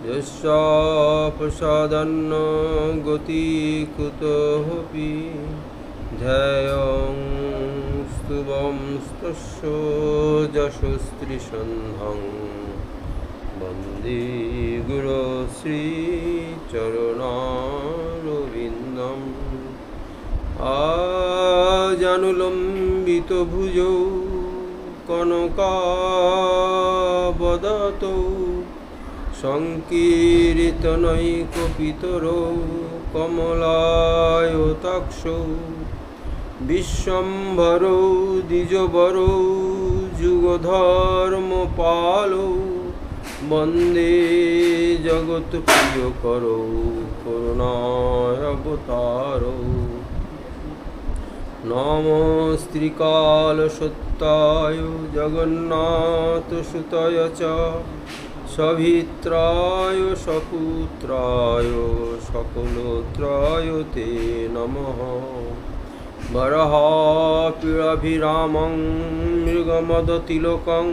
यस्यापसादन्न गतिकुतोऽपि ध्येयं स्तुवं स्तस्य यशस्त्रिसन्धं वन्दे गुरो श्रीचरणारविन्दम् आजानुलम्बितभुजौ कनकावदतौ संकीर्तनैकपितरौ कमलायताक्षौ विश्वम्भरौ द्विजवरौ जुगधर्मपालौ वन्दे जगत्प्रियकरौ करुणावतारौ नमस्त्रिकालसत्ताय जगन्नाथसुताय च सवित्राय सपुत्राय सकलत्राय ते नमः वराहपीडाभिरामं मृगमदतिलकं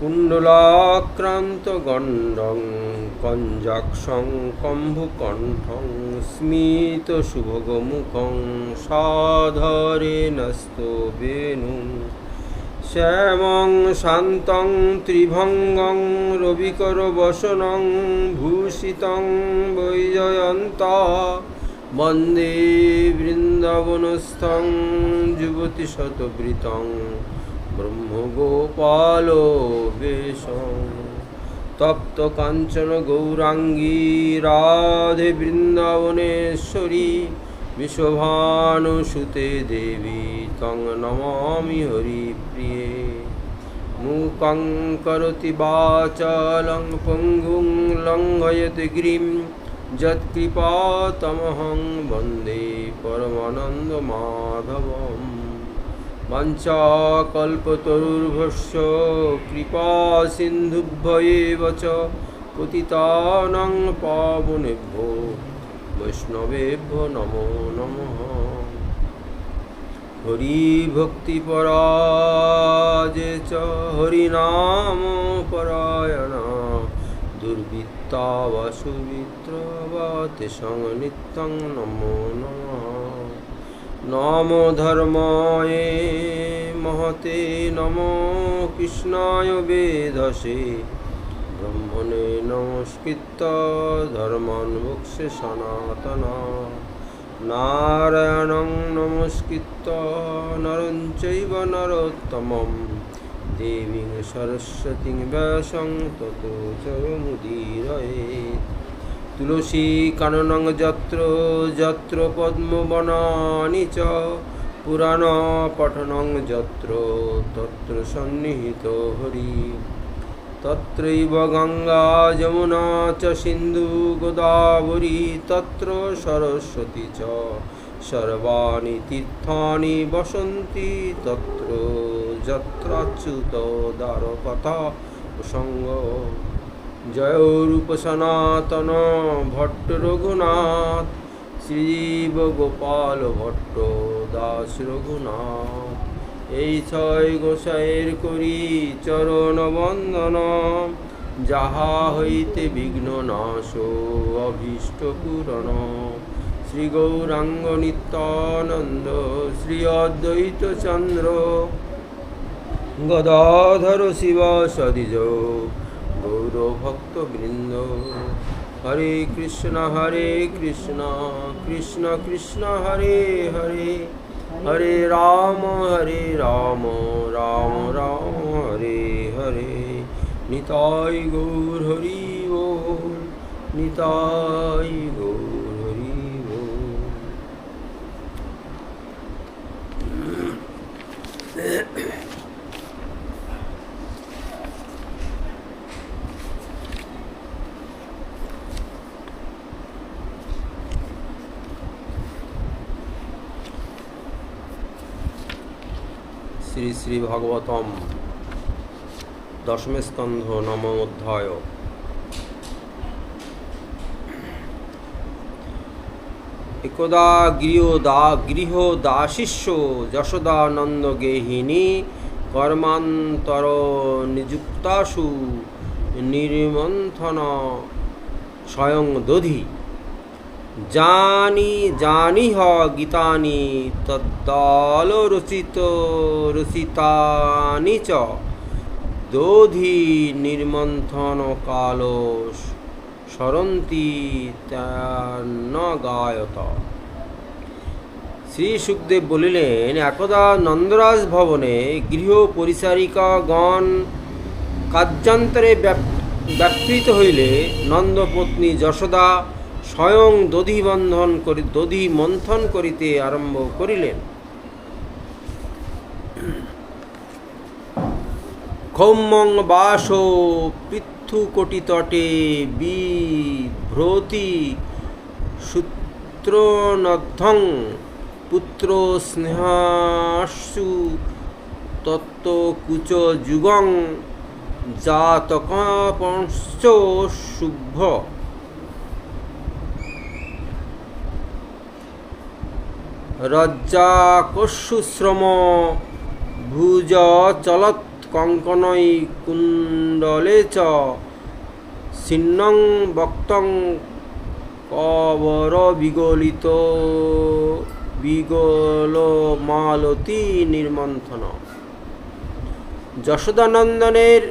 कुण्डलाक्रान्तगण्डं कञ्जाक्षं कम्भुकण्ठं स्मितसुभगमुखं साधरेणस्तो वेणुं श्यामं शान्तं त्रिभङ्गं रविकरवसनं भूषितं वैजयन्ता वन्दे वृन्दावनस्थं युवतिशतवृतं ब्रह्मगोपालो वेशं तप्त कांचन गौरांगी राधे वृंदावनेश्वरी विश्वभानुसुते देवी तं नमामि हरिप्रिये मूकं करोति वाचालं पङ्गुं लङ्घयति गिरिं यत्कृपातमहं वन्दे परमानन्दमाधवम् वाञ्छाकल्पतरुर्भस्य कृपासिन्धुभ्येव च पतितानां पावनेभ्यो वैष्णवेभ्यो नमो नमः हरिभक्तिपराजे च हरिनामपरायणा दुर्वृत्ता वा सुमित्रा वा तेषां नित्यं नमो नमः नमो धर्माय महते नमो कृष्णाय वेधसे ब्रह्मणे नमस्कृत्य धर्मान् मोक्षे सनातना नारायणं नमस्कृत्य नरं चैव नरोत्तमं देवीं सरस्वतीं व्यासं ततो जयमुदीरयेत् तुलसी काननं यत्र यत्र पद्मवनानि च पुराण पठनं यत्र तत्र सन्निहितो हरि तत्रैव गंगा यमुना च सिन्धु गोदावरी तत्र सरस्वती च सर्वाणि तीर्थानि वसन्ति तत्र यत्राच्युतोद्धारकथा प्रसङ्गो जय रूप सनातन भट्ट रघुनाथ श्रीजीव गोपाल भट्ट दास रघुनाथ এই ছয় গোসাইয়ের করি চরণ বন্দন যাহা হইতে বিঘ্ন নাশ অভীষ্ট পূরণ শ্রী গৌরাঙ্গ নিত্যানন্দ শ্রী অদ্বৈত চন্দ্র গদাধর শিব সদিজ गौरभक्तवृंद हरे कृष्ण कृष्ण कृष्ण हरे हरे हरे राम राम राम हरे हरे निताय गौर हरि बोल निताय गौर हरि बोल। श्री श्री भागवतम दशम स्कंध नवम अध्याय। एकदा गृहदाशिष्य यशोदानंद गेहिनी কর্মান্তর নিযুক্তাসু নির্মন্থন স্বয়ং দধি জানি জানিহ গীতানি তদ্দল রচিতানি চ দধি নির্মন্থন কাল সরন্তি তেন গায়ত। শ্রী সুখদেব বলিলেন, একদা নন্দরাজ ভবনে গৃহ পরিচারিকাগণ কার্যান্তরে ব্যাপৃত হইলে নন্দপত্নী যশোদা স্বয়ং দধি মন্থন করিতে আরম্ভ করিলেন। ক্ষৌমং বাস পৃথুকটিতটে বিভ্রতি সূত্রনদ্ধং পুত্র স্নেহাসু তত্ত্বকুচ যুগং জাতকাপঞ্চ শুভ্র। রজ্জাকস্যুশ্রম ভুজ চলত কঙ্কণৈ কুণ্ডলে চ ছিন্নং বক্তং কবর বিগলমালতি নির্মন্থন। যশোদানন্দনের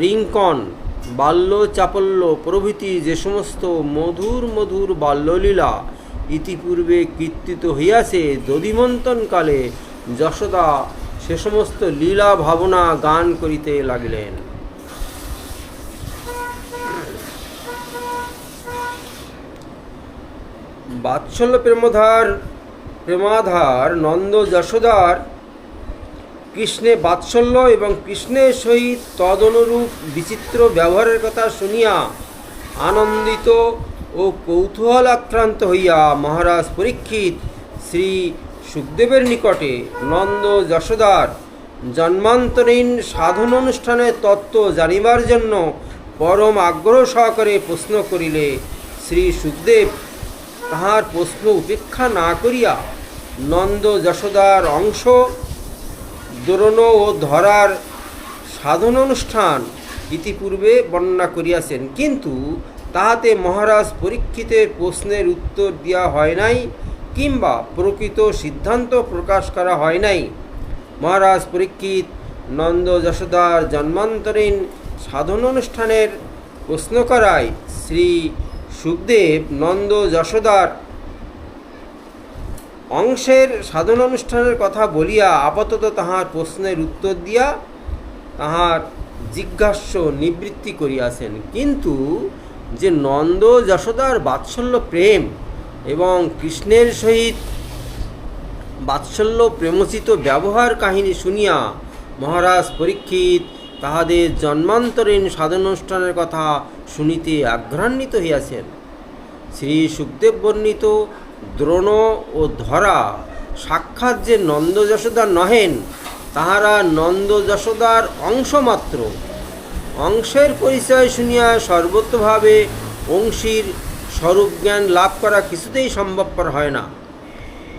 রিঙ্কন, বাল্য চাপল্য প্রভৃতি যে সমস্ত মধুর মধুর বাল্যলীলা ইতিপূর্বে কীর্তিত হইয়াছে, দধিমন্থনকালে যশোদা সে সমস্ত লীলা ভাবনা গান করিতে লাগিলেন। বাৎসল্য প্রেমাধার নন্দ যশোদার কৃষ্ণে বাৎসল্য এবং কৃষ্ণের সহিত তদনুরূপ বিচিত্র ব্যবহারের কথা শুনিয়া আনন্দিত ও কৌতূহলাক্রান্ত হইয়া মহারাজ পরীক্ষিত শ্রী সুখদেবের নিকটে নন্দ যশোদার জন্মান্তরীণ সাধন অনুষ্ঠানের তত্ত্ব জানিবার জন্য পরম আগ্রহ সহকারে প্রশ্ন করিলে শ্রী সুখদেব তাহার প্রশ্ন উপেক্ষা না করিয়া নন্দ যশোদার অংশ দ্রোণ ও ধরার সাধন অনুষ্ঠান ইতিপূর্বে বর্ণনা করিয়াছেন, কিন্তু তাহাতে মহারাজ পরীক্ষিতের প্রশ্নের উত্তর দেওয়া হয় নাই কিংবা প্রকৃত সিদ্ধান্ত প্রকাশ করা হয় নাই। মহারাজ পরীক্ষিত নন্দ যশোদার জন্মান্তরীণ সাধন অনুষ্ঠানের প্রশ্ন করায় শ্রী সুখদেব নন্দ যশোদার অংশের সাধন অনুষ্ঠানের কথা বলিয়া আপাতত তাহার প্রশ্নের উত্তর দিয়া তাহার জিজ্ঞাস্য নিবৃত্তি করিয়াছেন, কিন্তু যে নন্দ যশোদার বাৎসল্য প্রেম এবং কৃষ্ণের সহিত বাৎসল্য প্রেমোচিত ব্যবহার কাহিনী শুনিয়া মহারাজ পরীক্ষিত তাহাদের জন্মান্তরীণ সাধনানুষ্ঠানের কথা শুনিতে আগ্রহান্বিত হইয়াছেন। শ্রী সুখদেব বর্ণিত দ্রোণ ও ধরা সাক্ষাৎ যে নন্দ যশোদার নহেন, তাহারা নন্দ যশোদার অংশমাত্র। অংশের পরিচয় শুনিয়া সর্বতভাবে অংশীর স্বরূপ জ্ঞান লাভ করা কিছুতেই সম্ভবপর হয় না।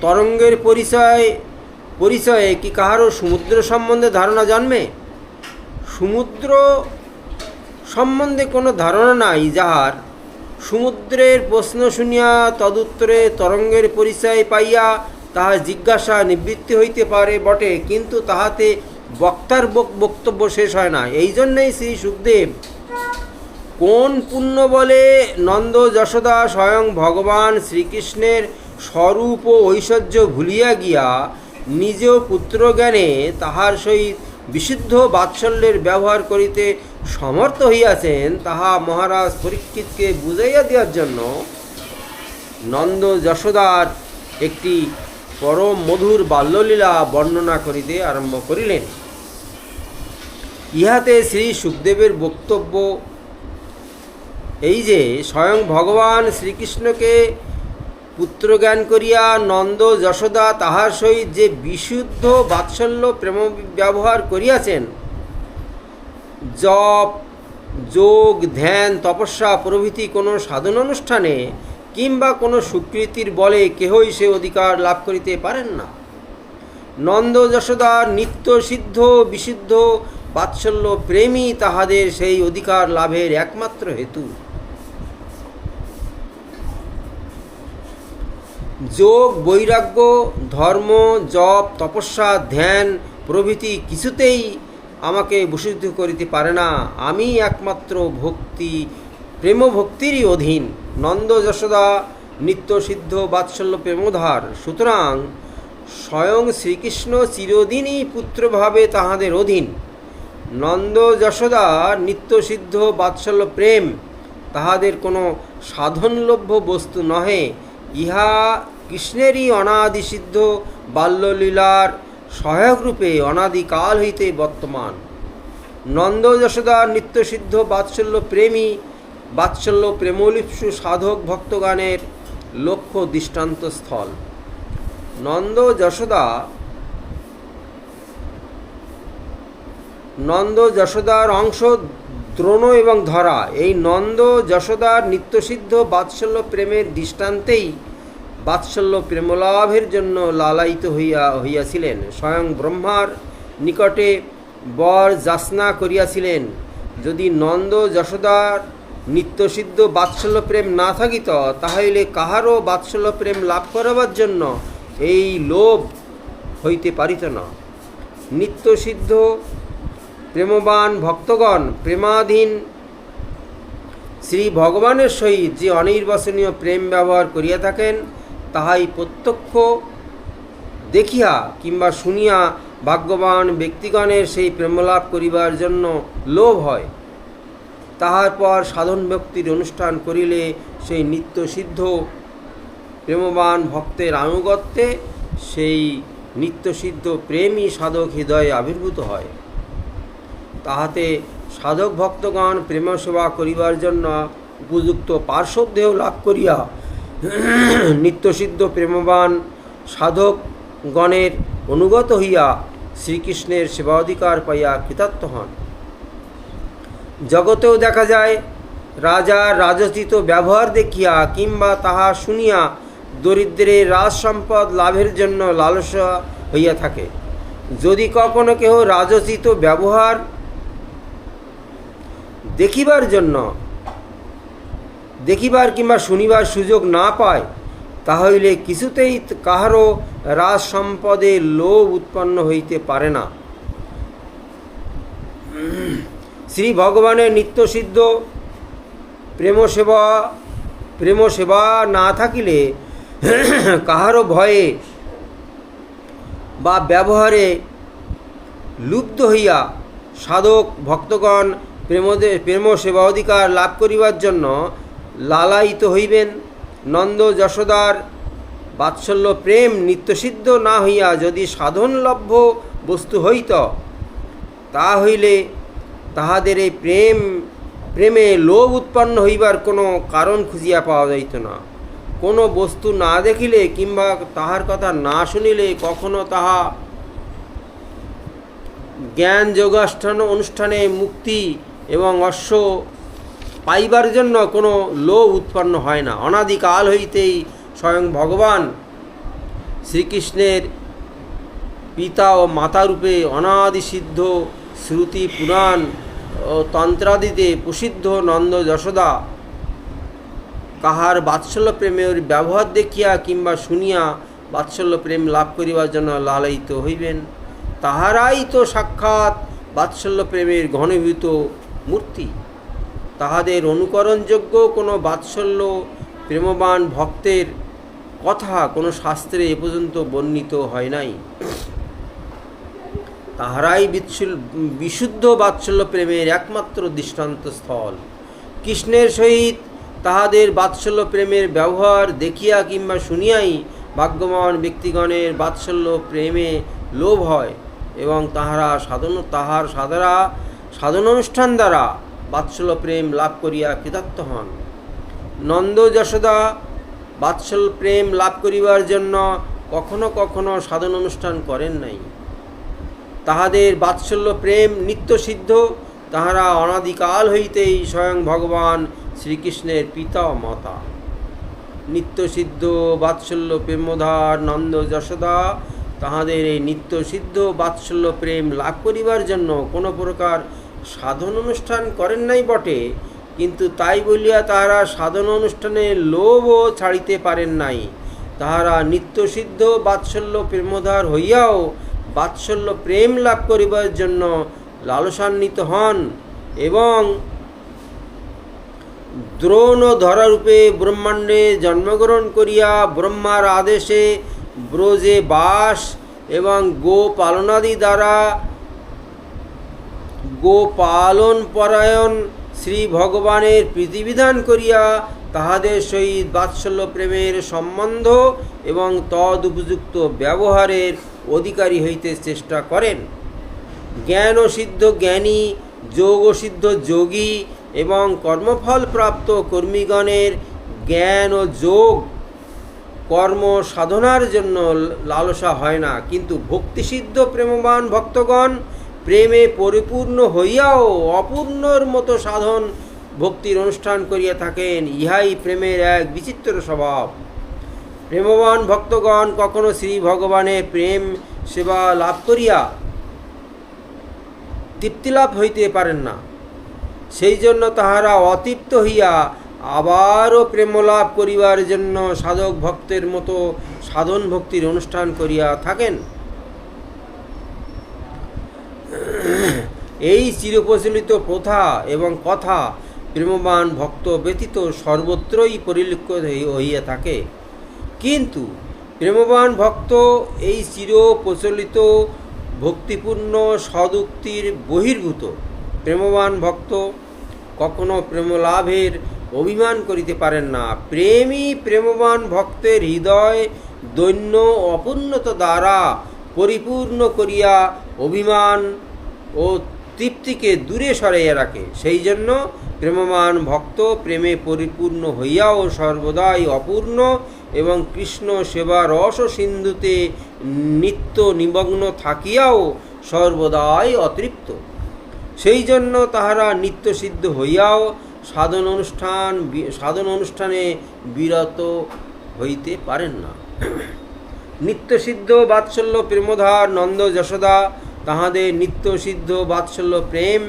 তরঙ্গের পরিচয়ে কি কাহারও সমুদ্র সম্বন্ধে ধারণা জন্মে? সমুদ্র সম্বন্ধে কোনো ধারণা নাই যাহার, সমুদ্রের প্রশ্ন শুনিয়া তদুত্তরে তরঙ্গের পরিচয় পাইয়া তাহার জিজ্ঞাসা নিবৃত্তি হইতে পারে বটে, কিন্তু তাহাতে বক্তার বক্তব্য শেষ হয় না। এই জন্যই শ্রী সুখদেব কোন পুণ্য বলে নন্দ যশোদা স্বয়ং ভগবান শ্রীকৃষ্ণের স্বরূপ ও ঐশ্বর্য ভুলিয়া গিয়া নিজ পুত্রজ্ঞানে তাহার সহিত বিশুদ্ধ বাৎসল্যের ব্যবহার করিতে সমর্থ হইয়াছেন, তাহা মহারাজ পরীক্ষিতকে বুঝাইয়া দেওয়ার জন্য নন্দ যশোদার একটি পরম মধুর বাল্যলীলা বর্ণনা করিতে আরম্ভ করিলেন। ইহাতে শ্রী সুখদেবের বক্তব্য এই যে স্বয়ং ভগবান শ্রীকৃষ্ণকে পুত্রজ্ঞান করিয়া নন্দ যশোদা তাহার সহিত যে বিশুদ্ধ বাৎসল্য প্রেম ব্যবহার করিয়াছেন, জপ যোগ ধ্যান তপস্যা প্রভৃতি কোনো সাধন অনুষ্ঠানে কিংবা কোনো স্বীকৃতির বলে কেহই সে অধিকার লাভ করিতে পারেন না। নন্দ যশোদার নিত্য সিদ্ধ বিশুদ্ধ বাৎসল্য প্রেমই তাহাদের সেই অধিকার লাভের একমাত্র হেতু। যোগ, বৈরাগ্য, ধর্ম, জপ, তপস্যা, ধ্যান প্রভৃতি কিছুতেই আমাকে বশীভূত করিতে পারে না। আমি একমাত্র ভক্তি, প্রেম ভক্তিরই অধীন। নন্দ যশোদা নিত্য সিদ্ধ বাৎসল্য প্রেমধার, সুতরাং স্বয়ং শ্রীকৃষ্ণ চিরদিনই পুত্রভাবে তাহাদের অধীন। নন্দ যশোদা নিত্য সিদ্ধ বাৎসল্য প্রেম তাহাদের কোনো সাধনলভ্য বস্তু নহে, ইহা কৃষ্ণেরই অনাদিসিদ্ধ বাল্যলীলার সহায়করূপে অনাদিকাল হইতে বর্তমান। নন্দ যশোদার নিত্যসিদ্ধ বাৎসল্য প্রেমী বাৎসল্য প্রেমলিপ্সু সাধক ভক্তগানের লক্ষ্য দৃষ্টান্ত স্থল। নন্দ যশোদার অংশ দ্রোণ এবং ধরা। এই নন্দ যশোদার নিত্যসিদ্ধ বাৎসল্য প্রেমের দৃষ্টান্তেই বাৎসল্য প্রেমলাভের জন্য লালায়িত হইয়াছিলেন। স্বয়ং ব্রহ্মার নিকটে বর যাচনা করিয়াছিলেন, যদি নন্দ যশোদার নিত্যসিদ্ধ বাৎসল্য প্রেম না থাকিত, তাহলে কাহারও বাৎসল্য প্রেম লাভ করাবার জন্য এই লোভ হইতে পারিত না। নিত্যসিদ্ধ প্রেমবান ভক্তগণ প্রেমাধীন শ্রী ভগবানের সহিত যে অনির্বাচনীয় প্রেম ব্যবহার করিয়া থাকেন, তাহাই প্রত্যক্ষ দেখিয়া কিংবা শুনিয়া ভাগ্যবান ব্যক্তিগণের সেই প্রেমলাভ করিবার জন্য লোভ হয়। তাহার পর সাধন ভক্তির অনুষ্ঠান করিলে সেই নিত্যসিদ্ধ প্রেমবান ভক্তের আনুগত্যে সেই নিত্যসিদ্ধ প্রেমই সাধক হৃদয়ে আবির্ভূত হয়। তাহাতে সাধক ভক্তগণ প্রেম সেবা করিবার জন্য উপযুক্ত পার্শ্বদেহ লাভ করিয়া নিত্যসিদ্ধ প্রেমবান সাধকগণের অনুগত হইয়া শ্রীকৃষ্ণের সেবাধিকার পাইয়া কৃতার্থ হন। জগতেও দেখা যায়, রাজার রাজোচিত ব্যবহার দেখিয়া কিংবা তাহা শুনিয়া দরিদ্রের রাজ সম্পদ লাভের জন্য লালসা হইয়া থাকে। যদি কখনো কেহ রাজোচিত ব্যবহার দেখিবার কিংবা শুনিবার সুযোগ না পায়, তাহলে কিছুতেই কাহারও রাজ সম্পদে লোভ উৎপন্ন হইতে পারে না। শ্রী ভগবানের নিত্যসিদ্ধ প্রেম সেবা না থাকিলে কাহারও ভয়ে বা ব্যবহারে লুব্ধ হইয়া সাধক ভক্তগণ প্রেম সেবা অধিকার লাভ করিবার জন্য লালায়িত হইবেন। নন্দ যশোদার বাৎসল্য প্রেম নিত্যসিদ্ধ না হইয়া যদি সাধনলভ্য বস্তু হইত, তা হইলে তাহাদের এই প্রেমে লোভ উৎপন্ন হইবার কোনো কারণ খুঁজিয়া পাওয়া যাইত না। কোনো বস্তু না দেখিলে কিংবা তাহার কথা না শুনিলে কখনো তাহা জ্ঞান যোগাষ্ঠান অনুষ্ঠানে মুক্তি এবং অশ্ব পাইবার জন্য কোনো লোভ উৎপন্ন হয় না। অনাদিকাল হইতেই স্বয়ং ভগবান শ্রীকৃষ্ণের পিতা ও মাতারূপে অনাদিসিদ্ধ শ্রুতি পুরাণ ও তন্ত্রাদিতে প্রসিদ্ধ নন্দ যশোদা কাহার বাৎসল্য প্রেমের ব্যবহার দেখিয়া কিংবা শুনিয়া বাৎসল্য প্রেম লাভ করিবার জন্য লালায়িত হইবেন, তাহারাই তো সাক্ষাৎ বাৎসল্য প্রেমের ঘনীভূত মূর্তি। তাহাদের অনুকরণযোগ্য কোনো বাৎসল্য প্রেমবান ভক্তের কথা কোনো শাস্ত্রে এ পর্যন্ত বর্ণিত হয় নাই। তাহারাই বিশুদ্ধ বাৎসল্য প্রেমের একমাত্র দৃষ্টান্ত স্থল। কৃষ্ণের সহিত তাহাদের বাৎসল্য প্রেমের ব্যবহার দেখিয়া কিংবা শুনিয়াই ভাগ্যবান ব্যক্তিগণের বাৎসল্য প্রেমে লোভ হয় এবং তাহারা সাধনানুষ্ঠান দ্বারা বাৎসল্য প্রেম লাভ করিয়া কৃতার্থ হন। নন্দ যশোদা বাৎসল্য প্রেম লাভ করিবার জন্য কখনো কখনো সাধন অনুষ্ঠান করেন নাই। তাহাদের বাৎসল্য প্রেম নিত্যসিদ্ধ, তাহারা অনাদিকাল হইতেই স্বয়ং ভগবান শ্রীকৃষ্ণের পিতা ও মাতা। নিত্যসিদ্ধ বাৎসল্য প্রেমধার নন্দ যশোদা তাহাদের এই নিত্য সিদ্ধ বাৎসল্য প্রেম লাভ করিবার জন্য কোনো প্রকার সাধন অনুষ্ঠান করেন নাই বটে, কিন্তু তাই বলিয়া তাহারা সাধন অনুষ্ঠানে লোভও ছাড়িতে পারেন নাই। তাহারা নিত্যসিদ্ধ বাৎসল্য প্রেমোধার হইয়াও বাৎসল্য প্রেম লাভ করিবার জন্য লালসান্বিত হন এবং দ্রোণ ধরারূপে ব্রহ্মাণ্ডে জন্মগ্রহণ করিয়া ব্রহ্মার আদেশে ব্রজে বাস এবং গোপালনাদি দ্বারা গোপালন পরায়ণ শ্রী ভগবানের প্রীতিবিধান করিয়া তাহাদের সহিত বাৎসল্য প্রেমের সম্বন্ধ এবং তদুপযুক্ত ব্যবহারের অধিকারী হইতে চেষ্টা করেন। জ্ঞানসিদ্ধ জ্ঞানী, যোগসিদ্ধ যোগী এবং কর্মফল প্রাপ্ত কর্মীগণের জ্ঞান ও যোগ কর্ম সাধনার জন্য লালসা হয় না, কিন্তু ভক্তিসিদ্ধ প্রেমবান ভক্তগণ প্রেমে পরিপূর্ণ হইয়াও অপূর্ণর মতো সাধন ভক্তির অনুষ্ঠান করিয়া থাকেন। ইহাই প্রেমের এক বিচিত্র স্বভাব। প্রেমবান ভক্তগণ কখনো শ্রী ভগবানের প্রেম সেবা লাভ করিয়া তৃপ্তিলাভ হইতে পারেন না, সেই জন্য তাহারা অতৃপ্ত হইয়া আবারও প্রেমলাভ করিবার জন্য সাধক ভক্তের মতো সাধন ভক্তির অনুষ্ঠান করিয়া থাকেন। এই চিরপ্রচলিত প্রথা এবং কথা প্রেমবান ভক্ত ব্যতীত সর্বত্রই পরিলক্ষিত হইয়া থাকে, কিন্তু প্রেমবান ভক্ত এই চিরপ্রচলিত ভক্তিপূর্ণ সদুক্তির বহির্ভূত। প্রেমবান ভক্ত কখনো প্রেমলাভের অভিমান করিতে পারেন না। প্রেমই প্রেমবান ভক্তের হৃদয় দৈন্য অপূর্ণতা দ্বারা পরিপূর্ণ করিয়া অভিমান ও তৃপ্তিকে দূরে সরাইয়া রাখে। সেই জন্য প্রেমবান ভক্ত প্রেমে পরিপূর্ণ হইয়াও সর্বদাই অপূর্ণ এবং কৃষ্ণ সেবা রস সিন্ধুতে নিত্য নিমগ্ন থাকিয়াও সর্বদাই অতৃপ্ত। সেই জন্য তাহারা নিত্যসিদ্ধ হইয়াও সাধন অনুষ্ঠানে বিরত হইতে পারেন না। নিত্যসিদ্ধ বাৎসল্য প্রেমধার নন্দ যশোদা তাহাদের নিত্যসিদ্ধ বাৎসল্য প্রেম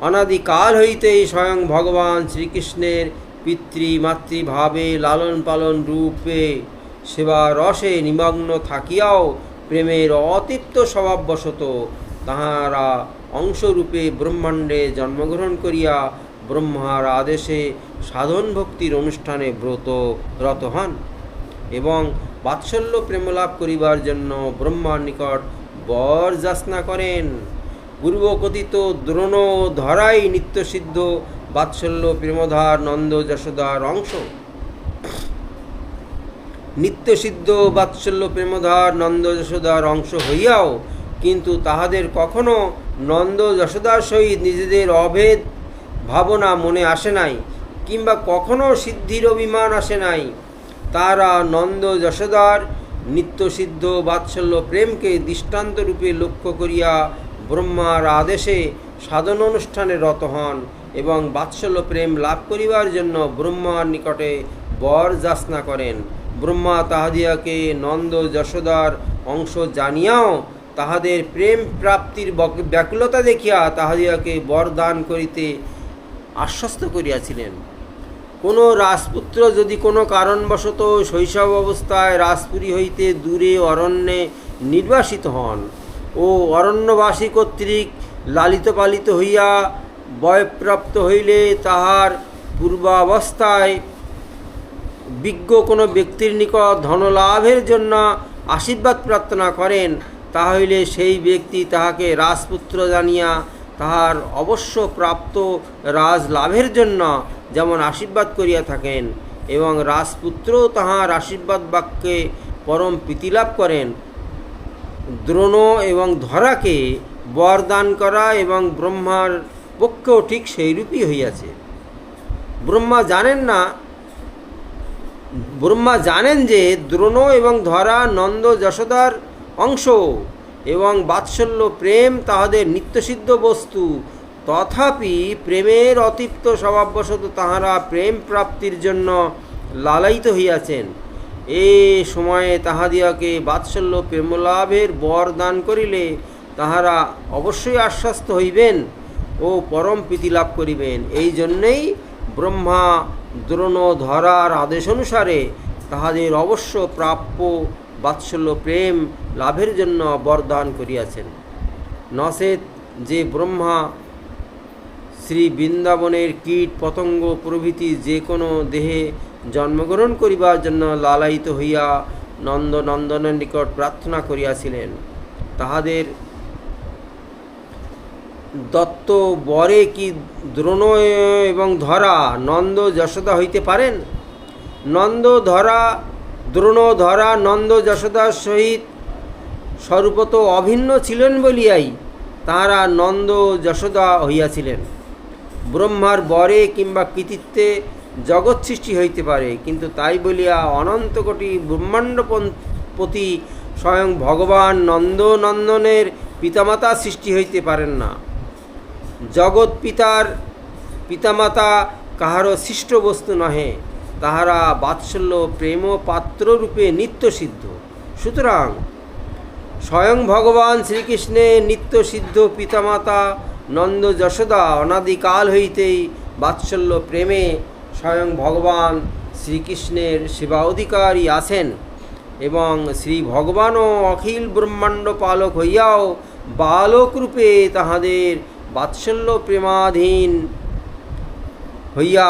অনাদিকাল হইতেই স্বয়ং ভগবান শ্রীকৃষ্ণের পিতৃমাতৃভাবে লালন পালন রূপে সেবা রসে নিমগ্ন থাকিয়াও প্রেমের অতৃপ্ত স্বভাববশত তাহারা অংশরূপে ব্রহ্মাণ্ডে জন্মগ্রহণ করিয়া ব্রহ্মার আদেশে সাধন ভক্তির অনুষ্ঠানে ব্রতরত হন এবং বাৎসল্য প্রেমলাভ করিবার জন্য ব্রহ্মার নিকট বর যাচনা করেন। পূর্বকথিত দ্রোণ ধরাই নিত্যসিদ্ধ বাৎসল্য প্রেমধার নন্দ যশোদার অংশ। নিত্যসিদ্ধ বাৎসল্য প্রেমধার নন্দ যশোদার অংশ হইয়াও কিন্তু তাহাদের কখনো নন্দ যশোদার সহিত নিজেদের অভেদ ভাবনা মনে আসে নাই, কিংবা কখনো সিদ্ধির অভিমান আসে নাই। তারা নন্দ যশোদার নিত্যসিদ্ধ বাৎসল্য প্রেমকে দৃষ্টান্তরূপে লক্ষ্য করিয়া ব্রহ্মার আদেশে সাধন অনুষ্ঠানে রত হন এবং বাৎসল্য প্রেম লাভ করিবার জন্য ব্রহ্মার নিকটে বর যাচনা করেন। ব্রহ্মা তাহাদিয়াকে নন্দ যশোদার অংশ জানিয়াও তাহাদের প্রেম প্রাপ্তির ব্যাকুলতা দেখিয়া তাহাদিয়াকে বরদান করিতে আশ্বস্ত করিয়াছিলেন। কোনো রাজপুত্র যদি কোনো কারণবশত শৈশব অবস্থায় রাজপুরী হইতে দূরে অরণ্যে নির্বাসিত হন ও অরণ্যবাসী কর্তৃক লালিত পালিত হইয়া বয়প্রাপ্ত হইলে তাহার পূর্বাবস্থায় বিজ্ঞ কোনো ব্যক্তির নিকট ধনলাভের জন্য আশীর্বাদ প্রার্থনা করেন, তাহলে সেই ব্যক্তি তাহাকে রাজপুত্র জানিয়া তাহার অবশ্য প্রাপ্ত রাজলাভের জন্য যেমন আশীর্বাদ করিয়া থাকেন এবং রাজপুত্রও তাহার আশীর্বাদ বাক্যে পরম প্রীতিলাভ করেন। দ্রোণ এবং ধরাকে বরদান করা এবং ব্রহ্মার পক্ষেও ঠিক সেইরূপই হইয়াছে। ব্রহ্মা জানেন যে দ্রোণ এবং ধরা নন্দ যশোদার অংশ এবং বাৎসল্য প্রেম তাহাদের নিত্যসিদ্ধ বস্তু, তথাপি প্রেমের অতৃপ্ত স্বভাববশত তাহারা প্রেম প্রাপ্তির জন্য লালায়িত হইয়াছেন এ সময়ে তাহাদিয়াকে বাৎসল্য প্রেমলাভের বর দান করিলে তাহারা অবশ্যই আশ্বস্ত হইবেন ও পরম প্রীতি লাভ করিবেন। এই জন্যেই ব্রহ্মা দ্রোণ ধরার আদেশ অনুসারে তাহাদের অবশ্য প্রাপ্য বাৎসল্য প্রেম লাভের জন্য বরদান করিয়াছেন। নচেৎ যে ব্রহ্মা শ্রী বৃন্দাবনের কীট পতঙ্গ প্রভৃতি যে কোনো দেহে জন্মগ্রহণ করিবার জন্য লালায়িত হইয়া নন্দনন্দনের নিকট প্রার্থনা করিয়াছিলেন, তাহাদের দত্ত বরে কি দ্রোণ এবং ধরা নন্দ যশোদা হইতে পারেন? দ্রোণ ধরা নন্দ যশোদার সহিত স্বরূপত অভিন্ন ছিলেন বলিয়াই তাহারা নন্দ যশোদা হইয়াছিলেন। ব্রহ্মার বরে কিংবা কৃতিত্বে জগৎ সৃষ্টি হইতে পারে, কিন্তু তাই বলিয়া অনন্ত কোটি ব্রহ্মাণ্ডপতি স্বয়ং ভগবান নন্দনন্দনের পিতামাতা সৃষ্টি হইতে পারেন না। জগৎ পিতার পিতামাতা কাহারও সৃষ্ট বস্তু নহে, তাহারা বাৎসল্য প্রেম পাত্ররূপে নিত্যসিদ্ধ। সুতরাং স্বয়ং ভগবান শ্রীকৃষ্ণের নিত্যসিদ্ধ পিতামাতা নন্দ যশোদা অনাদিকাল হইতেই বাৎসল্য প্রেমে স্বয়ং ভগবান শ্রীকৃষ্ণের সেবা অধিকারী আছেন এবং শ্রী ভগবানও অখিল ব্রহ্মাণ্ড পালক হইয়াও বালকরূপে তাহাদের বাৎসল্য প্রেমাধীন হইয়া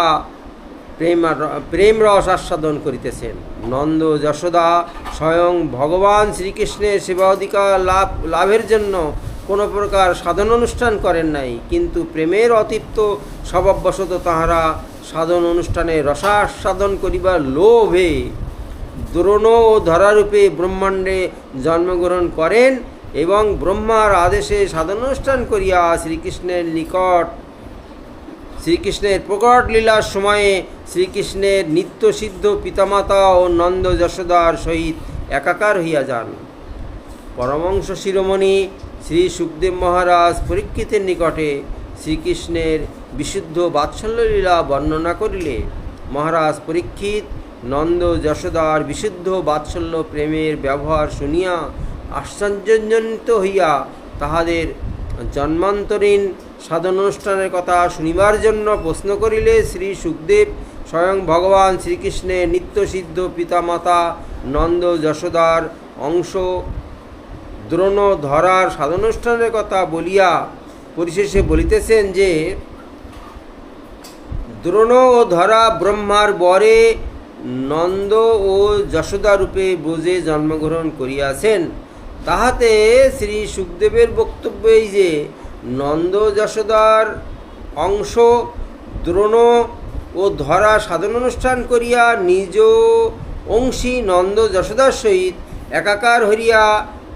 প্রেম রস আস্বাদন করিতেছেন। নন্দ যশোদা স্বয়ং ভগবান শ্রীকৃষ্ণের সেবা অধিকার লাভের জন্য কোনো প্রকার সাধন অনুষ্ঠান করেন নাই, কিন্তু প্রেমের অতৃপ্ত স্বভাববশত তাহারা সাধন অনুষ্ঠানে রসাস্বাদন করিবার লোভে দ্রোণ ও ধরারূপে ব্রহ্মাণ্ডে জন্মগ্রহণ করেন এবং ব্রহ্মার আদেশে সাধনানুষ্ঠান করিয়া শ্রীকৃষ্ণের প্রকট লীলার সময়ে শ্রীকৃষ্ণের নিত্যসিদ্ধ পিতামাতা ও নন্দ যশোদার সহিত একাকার হইয়া যান। পরমহংস শিরোমণি শ্রী সুখদেব মহারাজ পরীক্ষিতের নিকটে শ্রীকৃষ্ণের বিশুদ্ধ বাৎসল্য লীলা বর্ণনা করিলে মহারাজ পরীক্ষিত নন্দ যশোদার বিশুদ্ধ বাৎসল্য প্রেমের ব্যবহার শুনিয়া আশ্চর্যজনিত হইয়া তাহাদের জন্মান্তরীণ সাধনানুষ্ঠানের কথা শুনিবার জন্য প্রশ্ন করিলে শ্রী সুখদেব স্বয়ং ভগবান শ্রীকৃষ্ণের নিত্যসিদ্ধ পিতামাতা নন্দ যশোদার অংশ দ্রোণ ধরার সাধনানুষ্ঠানের কথা বলিয়া পরিশেষে বলিতেছেন যে দ্রোণ ও ধরা ব্রহ্মার বরে নন্দ ও যশোদা রূপে ব্রজে জন্মগ্রহণ করিয়াছেন। তাহাতে শ্রী সুখদেবের বক্তব্য এই যে নন্দ যশোদার অংশ দ্রোণ ও ধরা সাধনানুষ্ঠান করিয়া নিজ অংশী নন্দ যশোদার সহিত একাকার হইয়া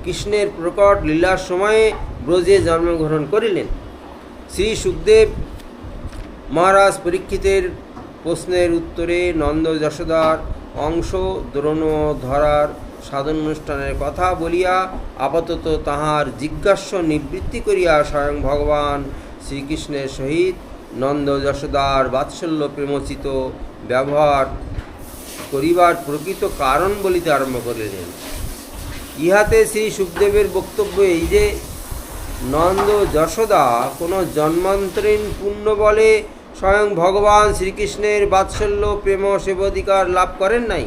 কৃষ্ণের প্রকট লীলার সময়ে ব্রজে জন্মগ্রহণ করিলেন। শ্রী সুখদেব মহারাজ পরীক্ষিতের প্রশ্নের উত্তরে নন্দ যশোদার অংশ দ্রোণ ধরার সাধনানুষ্ঠানের কথা বলিয়া আপাতত তাহার জিজ্ঞাস্য নিবৃত্তি করিয়া স্বয়ং ভগবান শ্রীকৃষ্ণের সহিত নন্দ যশোদার বাৎসল্য প্রেমোচিত ব্যবহার করিবার প্রকৃত কারণ বলিতে আরম্ভ করিলেন। ইহাতে শ্রী সুখদেবের বক্তব্য এই যে নন্দ যশোদা কোনো জন্মান্তরীণ পুণ্য বলে স্বয়ং ভগবান শ্রীকৃষ্ণের বাৎসল্য প্রেম সেবাধিকার লাভ করেন নাই।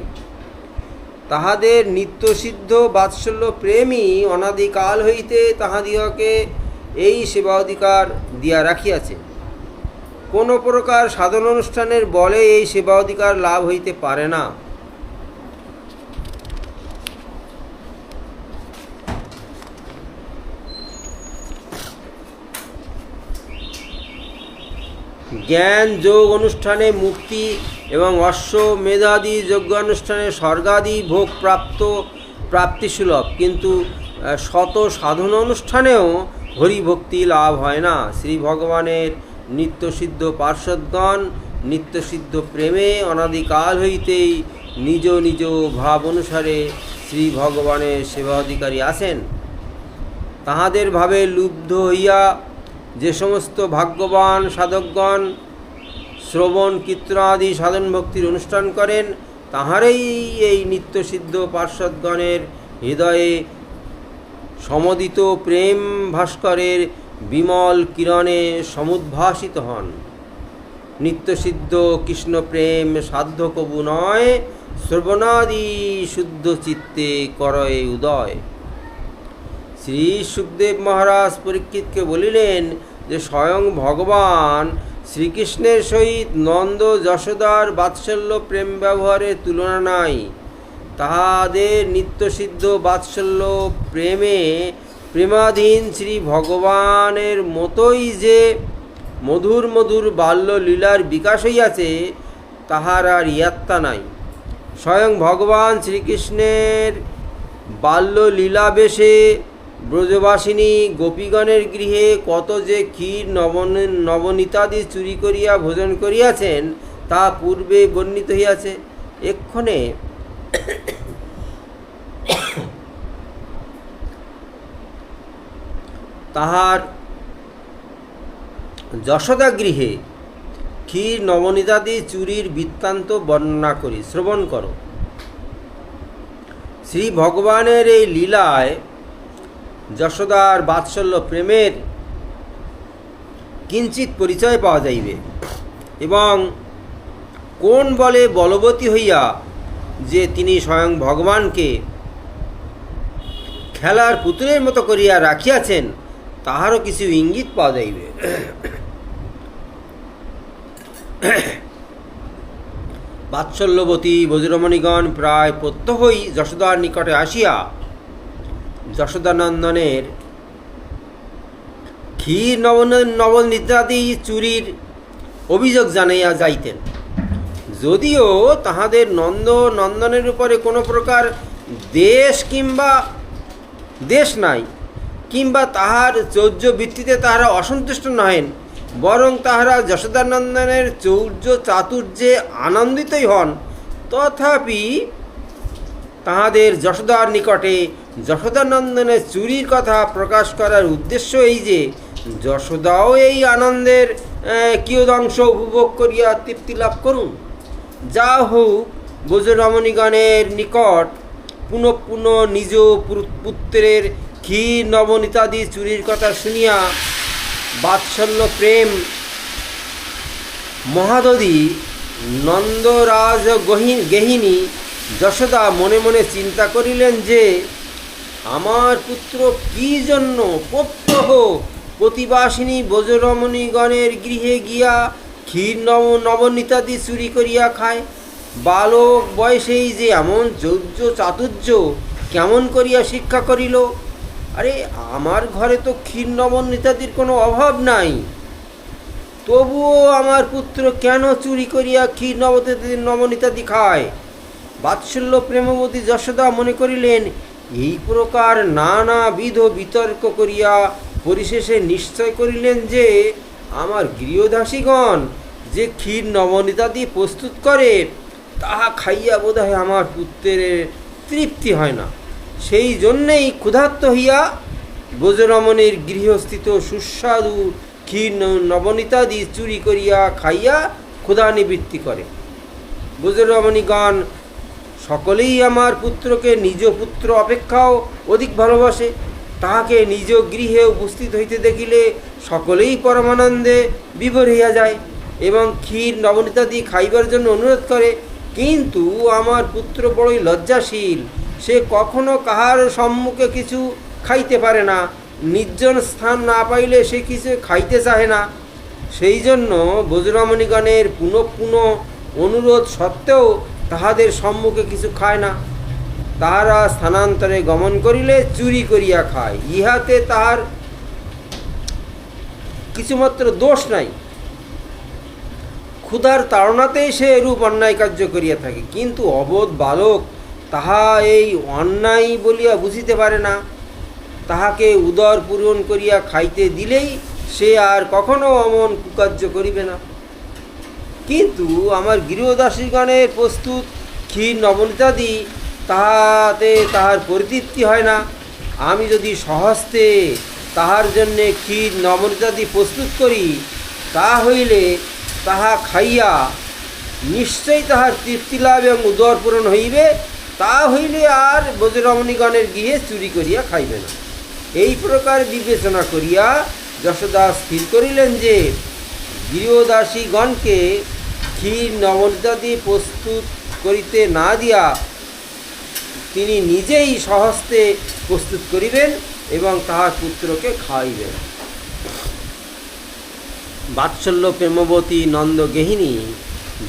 তাহাদের নিত্যসিদ্ধ বাৎসল্য প্রেমই অনাদিকাল হইতে তাহাদিগকে এই সেবা অধিকার দিয়া রাখিয়াছে। কোনো প্রকার সাধন অনুষ্ঠানের বলে এই সেবা অধিকার লাভ হইতে পারে না। জ্ঞান যোগ অনুষ্ঠানে মুক্তি এবং অশ্বমেধাদি যজ্ঞানুষ্ঠানে স্বর্গাদি ভোগ প্রাপ্তিসুলভ, কিন্তু শত সাধন অনুষ্ঠানেও হরিভক্তি লাভ হয় না। শ্রী ভগবানের নিত্যসিদ্ধ পার্শ্বদগণ নিত্যসিদ্ধ প্রেমে অনাদিকাল হইতেই নিজ নিজ ভাব অনুসারে শ্রী ভগবানের সেবা অধিকারী আছেন। তাহাদের ভাবে লুব্ধ হইয়া যে সমস্ত ভাগ্যবান সাধকগণ শ্রবণ কীর্তনাদি সাধন ভক্তির অনুষ্ঠান করেন, তাহারই এই নিত্যসিদ্ধ পার্শ্বদগণের হৃদয়ে সমদিত প্রেম ভাস্করের বিমল কিরণে সমুদ্ভাসিত হন। নিত্যসিদ্ধ কৃষ্ণ প্রেম সাধ্য কবু নয়, শ্রবণাদি শুদ্ধ চিত্তে করয়ে উদয়। শ্রী সুখদেব মহারাজ পরীক্ষিতকে বলিলেন যে স্বয়ং ভগবান শ্রীকৃষ্ণের সহিত নন্দ যশোদার বাৎসল্য প্রেম ব্যবহারের তুলনা নাই। তাহাদের নিত্যসিদ্ধ বাৎসল্য প্রেমে প্রেমাধীন শ্রী ভগবানের মতোই যে মধুর মধুর বাল্য লীলার বিকাশ হইয়াছে, তাহার আর ইয়াত্তা নাই। স্বয়ং ভগবান শ্রীকৃষ্ণের বাল্য লীলাবেশে ব্রজবাসিনী গোপীগণের গৃহে কত যে ক্ষীর নবনীতাদি চুরি করিয়া ভোজন করিয়াছেন, তা পূর্বে বর্ণিত হইয়াছে। এক্ষণে তাহার যশোদা গৃহে ক্ষীর নবনীতাদি চুরির বৃত্তান্ত বর্ণনা করি, শ্রবণ করো। শ্রী ভগবানের এই লীলায় যশোদার বাৎসল্য প্রেমের কিঞ্চিত পরিচয় পাওয়া যাইবে, এবং কোন বলে বলবতী হইয়া যে তিনি স্বয়ং ভগবানকে খেলার পুতুলের মতো করিয়া রাখিয়াছেন, তাহারও কিছু ইঙ্গিত পাওয়া যাইবে। বাৎসল্যবতী ব্রজরমণীগণ প্রায় প্রত্যহই যশোদার নিকটে আসিয়া যশোদানন্দনের ক্ষীর নবনীতাদি চুরির অভিযোগ জানাইয়া যাইতেন। যদিও তাহাদের নন্দনের উপরে কোনো প্রকার দেশ নাই, কিংবা তাহার চৌর্যবৃত্তিতে তাহারা অসন্তুষ্ট নহেন, বরং তাহারা যশোদানন্দনের চৌর্য চাতুর্যে আনন্দিতই হন, তথাপি তাহাদের যশোদার নিকটে যশোদানন্দনের চুরির কথা প্রকাশ করার উদ্দেশ্য এই যে যশোদাও এই আনন্দের কিয়দংশ উপভোগ করিয়া তৃপ্তি লাভ করুন। যা হোক, ব্রজরমণীগণের নিকট পুনঃ পুনঃ নিজ পুত্রের ক্ষীর নবনীতাদি চুরির কথা শুনিয়া বাৎসল্য প্রেম মহাদধি নন্দরাজ গেহিনী যশোদা মনে মনে চিন্তা করিলেন যে আমার পুত্র কি জন্য প্রত্যহ প্রতিবাসিনী ব্রজরমণীগণের গৃহে গিয়া ক্ষীর নবনীতাদি চুরি করিয়া খায়। বালক বয়সেই যে এমন চৌর্য চাতুর্য কেমন করিয়া শিক্ষা করিল? আরে, আমার ঘরে তো ক্ষীর নবনীতাদির কোনো অভাব নাই, তবুও আমার পুত্র কেন চুরি করিয়া ক্ষীর নবনীতাদি খায়? বাৎসল্য প্রেমবতী যশোদা মনে করিলেন, এই প্রকার নানাবিধ বিতর্ক করিয়া পরিশেষে নিশ্চয় করিলেন যে আমার গৃহদাসীগণ যে ক্ষীর নবনীতাদি প্রস্তুত করে, তাহা খাইয়া বোধহয় আমার পুত্রের তৃপ্তি হয় না। সেই জন্যেই ক্ষুধার্ত হইয়া ব্রজরমণীর গৃহস্থিত সুস্বাদু ক্ষীর নবনীতাদি চুরি করিয়া খাইয়া ক্ষুধা নিবৃত্তি করে। ব্রজরমণীগণ সকলেই আমার পুত্রকে নিজ পুত্র অপেক্ষাও অধিক ভালোবাসে। তাহাকে নিজ গৃহে উপস্থিত হইতে দেখিলে সকলেই পরমানন্দে বিভোর হইয়া যায় এবং ক্ষীর নবনীতাদি খাইবার জন্য অনুরোধ করে। কিন্তু আমার পুত্র বড়ই লজ্জাশীল, সে কখনো কাহার সম্মুখে কিছু খাইতে পারে না, নির্জন স্থান না পাইলে সে কিছু খাইতে চাহে না। সেই জন্য ব্রজরমণীগণের পুনঃ পুনঃ অনুরোধ সত্ত্বেও তাহাদের সম্মুখে কিছু খায় না। তাহারা স্থানান্তরে গমন করিলে চুরি করিয়া খায়। ইহাতে তাহার কিছুমাত্র দোষ নাই, ক্ষুধার তাড়নাতেই সে এরূপ অন্যায় কার্য করিয়া থাকে। কিন্তু অবোধ বালক তাহা এই অন্যায় বলিয়া বুঝিতে পারে না। তাহাকে উদর পূরণ করিয়া খাইতে দিলেই সে আর কখনো অমন কুকার্য করিবে না। কিন্তু আমার গৃহদাসীগণের প্রস্তুত ক্ষীর নবনীতাদি তাহাতে তাহার পরিতৃপ্তি হয় না। আমি যদি স্বহস্তে তাহার জন্যে ক্ষীর নবনীতাদি প্রস্তুত করি, তা হইলে তাহা খাইয়া নিশ্চয়ই তাহার তৃপ্তি লাভ এবং উদর পূরণ হইবে, তা হইলে আর ব্রজরমণীগণের গৃহে চুরি করিয়া খাইবে না। এই প্রকার বিবেচনা করিয়া যশোদা স্থির করিলেন যে গৃহদাসীগণকে ক্ষীর নবনীতাদি প্রস্তুত করিতে না দিয়া তিনি নিজেই স্বহস্তে প্রস্তুত করিবেন এবং তাহার পুত্রকে খাওয়াইবেন। বাৎসল্য প্রেমবতী নন্দগেহিনী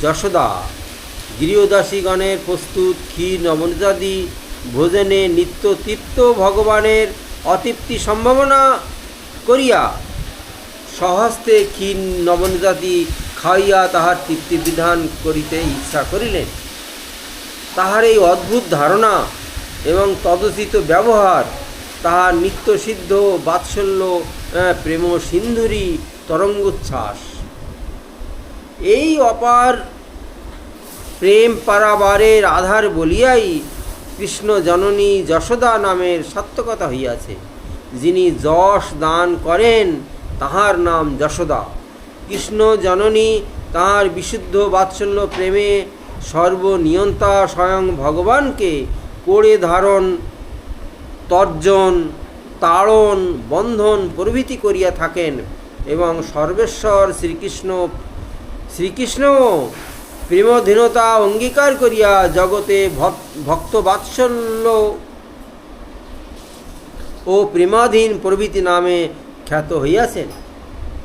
যশোদা গৃহদাসীগণের প্রস্তুত ক্ষীর নবনীতাদি ভোজনে নিত্য তৃপ্ত ভগবানের অতৃপ্তি সম্ভাবনা করিয়া স্বহস্তে ক্ষীর নবনীতাদি খাইয়া তাহার তৃপ্তি বিধান করিতে ইচ্ছা করিলেন। তাহার এই অদ্ভুত ধারণা এবং তদোচিত ব্যবহার তাহার নিত্যসিদ্ধ বাৎসল্য প্রেম সিন্ধুরী তরঙ্গোচ্ছ্বাস। এই অপার প্রেম পারাবারের আধার বলিয়াই কৃষ্ণ জননী যশোদা নামের সার্থকতা হইয়াছে। যিনি যশ দান করেন তাহার নাম যশোদা। কৃষ্ণ জননী তাহার বিশুদ্ধ বাৎসল্য প্রেমে সর্বনিয়ন্তা স্বয়ং ভগবানকে কোড়ে ধারণ, তর্জন, তাড়ন, বন্ধন প্রভৃতি করিয়া থাকেন এবং সর্বেশ্বর শ্রীকৃষ্ণ প্রেমধীনতা অঙ্গীকার করিয়া জগতে ভক্ত বাৎসল্য ও প্রেমাধীন প্রভৃতি নামে খ্যাত হইয়াছেন।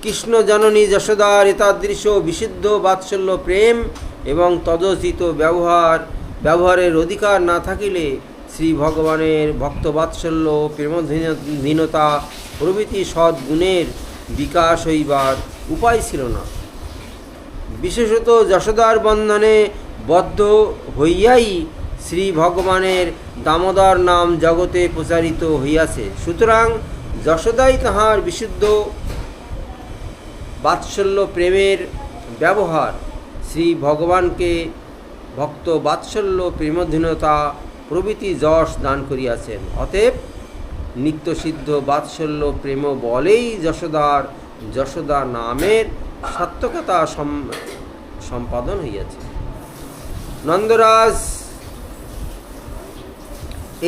কৃষ্ণ জননী যশোদার এতাদৃশ বিশুদ্ধ বাৎসল্য প্রেম এবং তদোচিত ব্যবহারের অধিকার না থাকিলে শ্রী ভগবানের ভক্তবাৎসল্য প্রেমধীনতা প্রভৃতি সদ্গুণের বিকাশ হইবার উপায় ছিল না। বিশেষত যশোদার বন্ধনে বদ্ধ হইয়াই শ্রী ভগবানের দামোদর নাম জগতে প্রচারিত হইয়াছে। সুতরাং যশোদাই তাহার বিশুদ্ধ বাৎসল্য প্রেমের ব্যবহার শ্রী ভগবানকে ভক্ত বাৎসল্য প্রেমধীনতা প্রভৃতি যশ দান করিয়াছেন। অতএব নিত্যসিদ্ধ বাৎসল্য প্রেম বলেই যশোদা নামের সার্থকতা সম্পাদন হইয়াছে। নন্দরাজ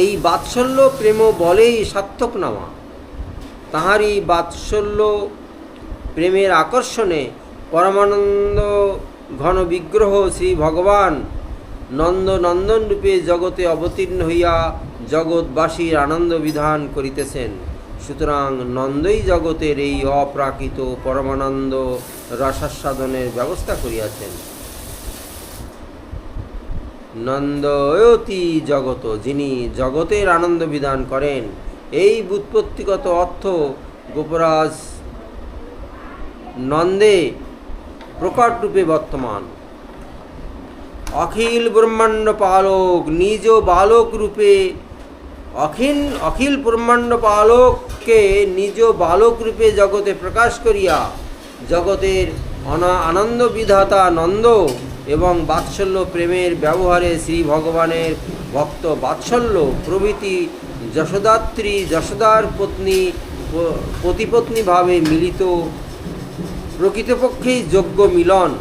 এই বাৎসল্য প্রেম বলেই সার্থক নামা। তাহারই বাৎসল্য প্রেমের আকর্ষণে পরমানন্দ ঘন বিগ্রহ শ্রী ভগবান নন্দনন্দন রূপে জগতে অবতীর্ণ হইয়া জগৎবাসীর আনন্দ বিধান করিতেছেন। সুতরাং নন্দই জগতের এই অপ্রাকৃত পরমানন্দ রসাস্বাদনের ব্যবস্থা করিয়াছেন। নন্দয়তি জগত, যিনি জগতের আনন্দ বিধান করেন, এই ব্যুৎপত্তিগত অর্থ গোপরাজ নন্দে প্রকট রূপে বর্তমান। অখিল ব্রহ্মাণ্ড পালক নিজ বালক রূপে অখিল ব্রহ্মাণ্ড পালককে নিজ বালক রূপে জগতে প্রকাশ করিয়া জগতের আনন্দ বিধাতা নন্দ এবং বাৎসল্য প্রেমের ব্যবহারে শ্রী ভগবানের ভক্ত বাৎসল্য প্রভৃতি যশোদাত্রী যশোদার পতিপত্নী ভাবে মিলিত প্রকৃতপক্ষেই যোগ্য মিলন,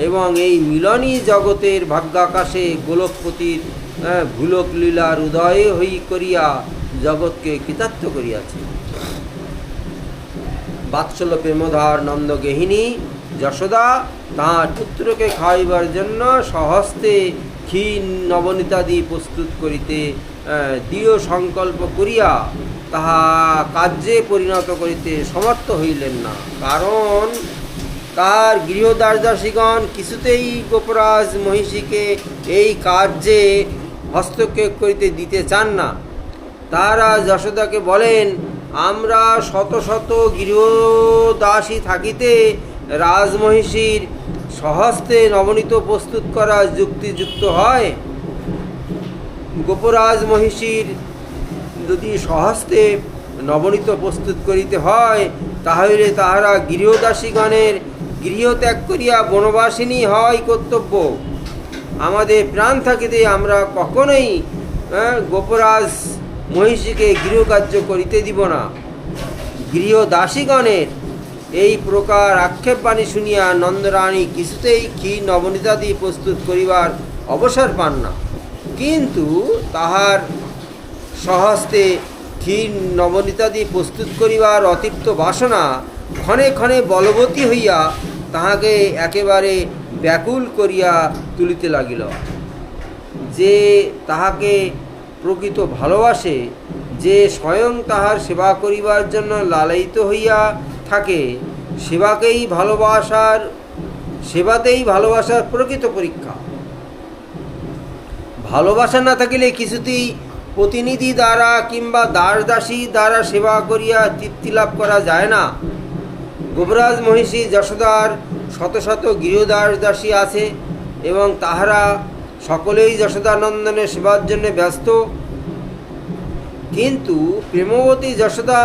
এবং এই মিলনই জগতের ভাগ্যাকাশে গোলকপতির ভুলক লীলার উদয় করিয়া জগৎকে কৃতার্থ করিয়াছে। বাৎসল্য প্রেমধার নন্দগেহিনী যশোদা তাঁর পুত্রকে খাওয়াইবার জন্য স্বহস্তে ক্ষীর নবনীতাদি প্রস্তুত করিতে দৃঢ় সংকল্প করিয়া তাহা কার্যে পরিণত করিতে সমর্থ হইলেন না। কারণ তার গৃহদাসীগণ কিছুতেই গোপরাজ মহিষীকে এই কার্যে হস্তক্ষেপ করিতে দিতে চান না। তারা যশোদাকে বলেন, আমরা শত শত গৃহদাসী থাকিতে রাজমহিষীর স্বহস্তে নবনীত প্রস্তুত করা যুক্তিযুক্ত হয়। গোপরাজ মহিষীর যদি স্বহস্তে নবনীত প্রস্তুত করিতে হয়, তাহলে তাহারা গৃহদাসীগণের গৃহত্যাগ করিয়া বনবাসিনী হয় কর্তব্য। আমাদের প্রাণ থাকিতে আমরা কখনোই গোপরাজ মহিষীকে গৃহকার্য করিতে দিব না। গৃহদাসীগণের এই প্রকার আক্ষেপবাণী শুনিয়া নন্দরানী কিছুতেই ক্ষীর নবনীতাদি প্রস্তুত করিবার অবসর পান না, কিন্তু তাহার স্বহস্তে ক্ষীর নবনীতাদি প্রস্তুত করিবার অতিপ্ত বাসনা ক্ষণে ক্ষণে বলবতী হইয়া তাহাকে একেবারে ব্যাকুল করিয়া তুলিতে লাগিল। যে তাহাকে প্রকৃত ভালোবাসে, যে স্বয়ং তাহার সেবা করিবার জন্য লালায়িত হইয়া থাকে, সেবাতেই ভালোবাসার প্রকৃত পরীক্ষা। ভালোবাসা না থাকিলে কিছুতেই প্রতিনিধি দ্বারা কিংবা দাসী দ্বারা সেবা করিয়া তৃপ্তি লাভ করা যায় না। গোবরাজ মহিষী যশোদার শত শত গৃহদাসী আছে এবং তাহারা সকলেই যশোদানন্দনের সেবার জন্য ব্যস্ত, কিন্তু প্রেমবতী যশোদা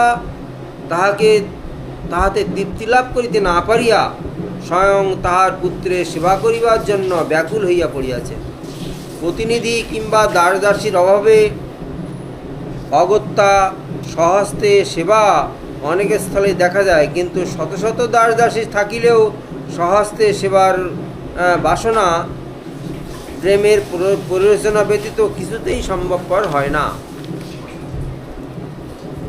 তাহাতে তৃপ্তি লাভ করিতে না পারিয়া স্বয়ং তাহার পুত্রের সেবা করিবার জন্য ব্যাকুল হইয়া পড়িয়াছে। প্রতিনিধি কিংবা দাসীর অভাবে অগত্যা স্বহস্তে সেবা অনেক স্থলে দেখা যায়, কিন্তু শত শত দাসী থাকিলেও স্বহস্তে সেবার বাসনা প্রেমের পরিরচনা ব্যতীত কিছুতেই সম্ভবপর হয় না।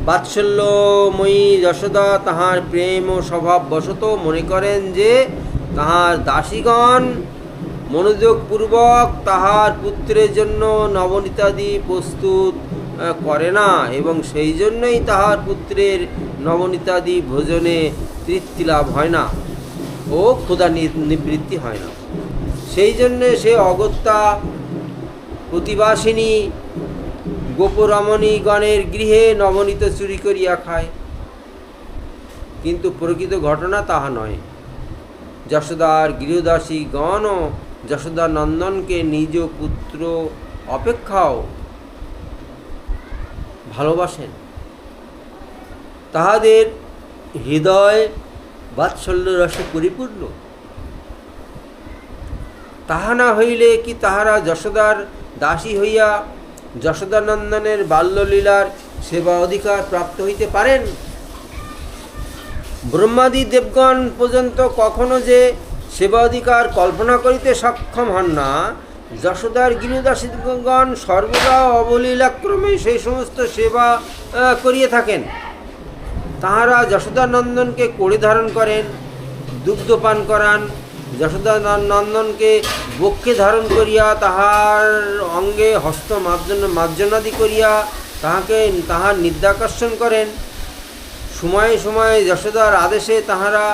বাৎসল্যময়ী যশোদা তাহার প্রেম ও স্বভাববশত মনে করেন যে তাহার দাসীগণ মনোযোগপূর্বক তাহার পুত্রের জন্য নবনীতাদি প্রস্তুত করে না, এবং সেই জন্যই তাহার পুত্রের নবনীতাদি ভোজনে তৃপ্তি লাভ হয় না ও ক্ষুধা নিবৃত্তি হয় না। সেই জন্যে সে অগত্যা প্রতিবাসিনী গোপরমণীগণের গৃহে নবনীত চুরি করিয়া খায়, কিন্তু প্রকৃত ঘটনা তাহা নয়। যশোদার গৃহদাসীগণও যশোদানন্দনকে নিজ পুত্র অপেক্ষাও ভালোবাসেন। তাহাদের হৃদয় বাৎসল্য রসে পরিপূর্ণ। তাহা না হইলে কি তাহারা যশোদার দাসী হইয়া যশোদানন্দনের বাল্যলীলার সেবা অধিকার প্রাপ্ত হইতে পারেন? ব্রহ্মাদি দেবগণ পর্যন্ত কখনো যে সেবা অধিকার কল্পনা করিতে সক্ষম হন না, যশোদার গৃহদাসীগণ সর্বদা অবলীলাক্রমে সেই সমস্ত সেবা করিয়া থাকেন। তাহারা যশোদানন্দনকে কোলে ধারণ করেন, দুগ্ধপান করান, যশোদানন্দনকে বক্ষে ধারণ করিয়া তাহার অঙ্গে হস্ত মার্জনাদি করিয়া তাহার নিদ্রাকর্ষণ করেন। সময়ে সময়ে যশোদার আদেশে তাহারা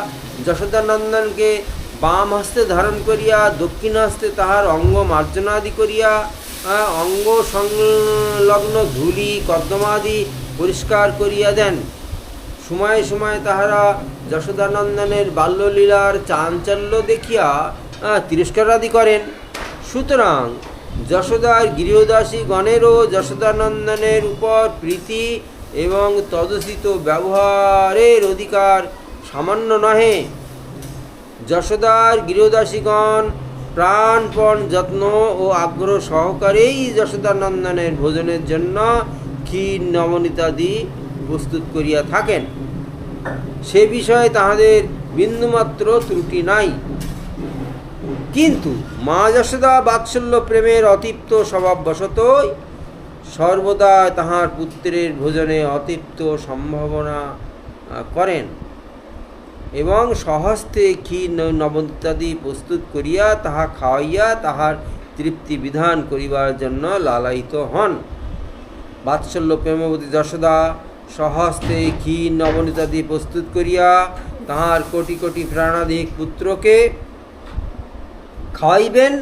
যশোদানন্দনকে বাম হস্তে ধারণ করিয়া দক্ষিণ হস্তে তাহার অঙ্গ মার্জনাদি করিয়া অঙ্গ সংলগ্ন ধূলি কর্দমাদি পরিষ্কার করিয়া দেন। সময়ে সময়ে তাহারা যশোদানন্দনের বাল্যলীলার চাঞ্চল্য দেখিয়া তিরস্কারাদি করেন। সুতরাং যশোদার গৃহদাসীগণেরও যশোদানন্দনের উপর প্রীতি এবং তদোচিত ব্যবহারের অধিকার সামান্য নহে। যশোদার গৃহদাসীগণ প্রাণপণ যত্ন ও আগ্রহ সহকারেই যশোদানন্দনের ভোজনের জন্য ক্ষীর নবনীতাদি প্রস্তুত করিয়া থাকেন, সে বিষয়ে তাহাদের বিন্দুমাত্র ত্রুটি নাই। কিন্তু মা যশোদা বাৎসল্য প্রেমের অতৃপ্ত স্বভাববশতই সর্বদা তাহার পুত্রের ভোজনে অতৃপ্ত সম্ভাবনা করেন এবং স্বহস্তে ক্ষীর নবনীতাদি প্রস্তুত করিয়া তাহা খাওয়াইয়া তাহার তৃপ্তি বিধান করিবার জন্য লালায়িত হন। বাৎসল্য প্রেমবতী যশোদা স্বহস্তে ক্ষীর নবনীতাদি প্রস্তুত করিয়া তাহার কোটি কোটি প্রাণাধিক পুত্রকে খাওয়াইবেন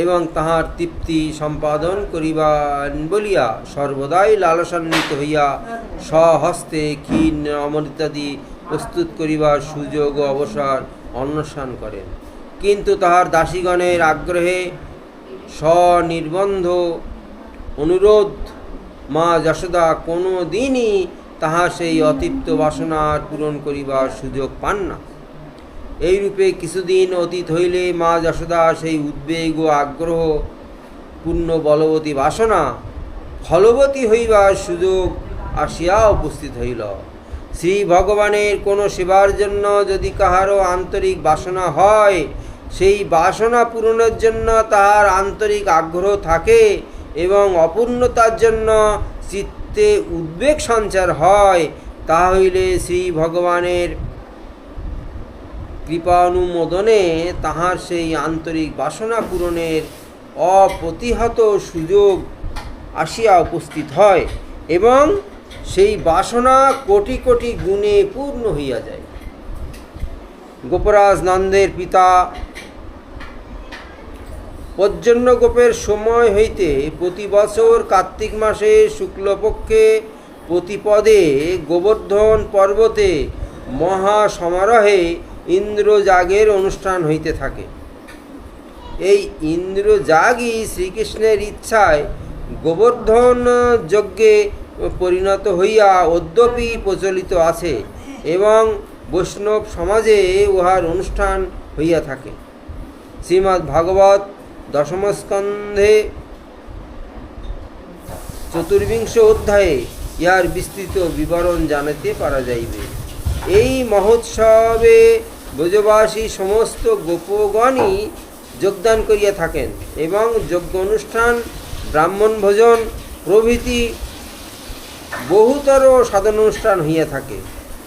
এবং তাহার তৃপ্তি সম্পাদন করিবেন বলিয়া সর্বদাই লালসান্বিত হইয়া স্বহস্তে ক্ষীর নবনীতাদি প্রস্তুত করিবার সুযোগ ও অবসর অন্বেষণ করেন। কিন্তু তাহার দাসীগণের আগ্রহে স্বনির্বন্ধ অনুরোধ মা যশোদা কোনো দিনই তাহা সেই অতৃপ্ত বাসনার পূরণ করিবার সুযোগ পান না। এইরূপে কিছুদিন অতীত হইলে মা যশোদা সেই উদ্বেগ ও আগ্রহ পূর্ণ বলবতী বাসনা ফলবতী হইবার সুযোগ আসিয়া উপস্থিত হইল। শ্রী ভগবানের কোনো সেবার জন্য যদি কাহারও আন্তরিক বাসনা হয়, সেই বাসনা পূরণের জন্য তাহার আন্তরিক আগ্রহ থাকে এবং অপূর্ণতার জন্য চিত্তে উদ্বেগ সঞ্চার হয়, তাহা হইলে শ্রী ভগবানের কৃপানুমোদনে তাহার সেই আন্তরিক বাসনা পূরণের অপ্রতিহত সুযোগ আসিয়া উপস্থিত হয় এবং সেই বাসনা কোটি কোটি গুণে পূর্ণ হইয়া যায়। গোপরাজ নন্দের পিতা পর্জন্য গোপের সময় হইতে প্রতি বছর কার্তিক মাসে শুক্লপক্ষে প্রতিপদে গোবর্ধন পর্বতে মহা সমারোহে ইন্দ্রযাগের অনুষ্ঠান হইতে থাকে। এই ইন্দ্রযাগই শ্রীকৃষ্ণের ইচ্ছায় গোবর্ধন যজ্ঞে পরিণত হইয়া অদ্যপি প্রচলিত আছে এবং বৈষ্ণব সমাজে উহার অনুষ্ঠান হইয়া থাকে। শ্রীমদ্ ভাগবত দশম স্কন্ধে চতুর্বিংশ অধ্যায়ে ইহার বিস্তৃত বিবরণ জানিতে পারা যাইবে। এই মহোৎসবে ব্রজবাসী সমস্ত গোপগণই যোগদান করিয়া থাকেন এবং যজ্ঞ অনুষ্ঠান, ব্রাহ্মণ ভোজন প্রভৃতি বহুতর সাধনানুষ্ঠান হইয়া থাকে।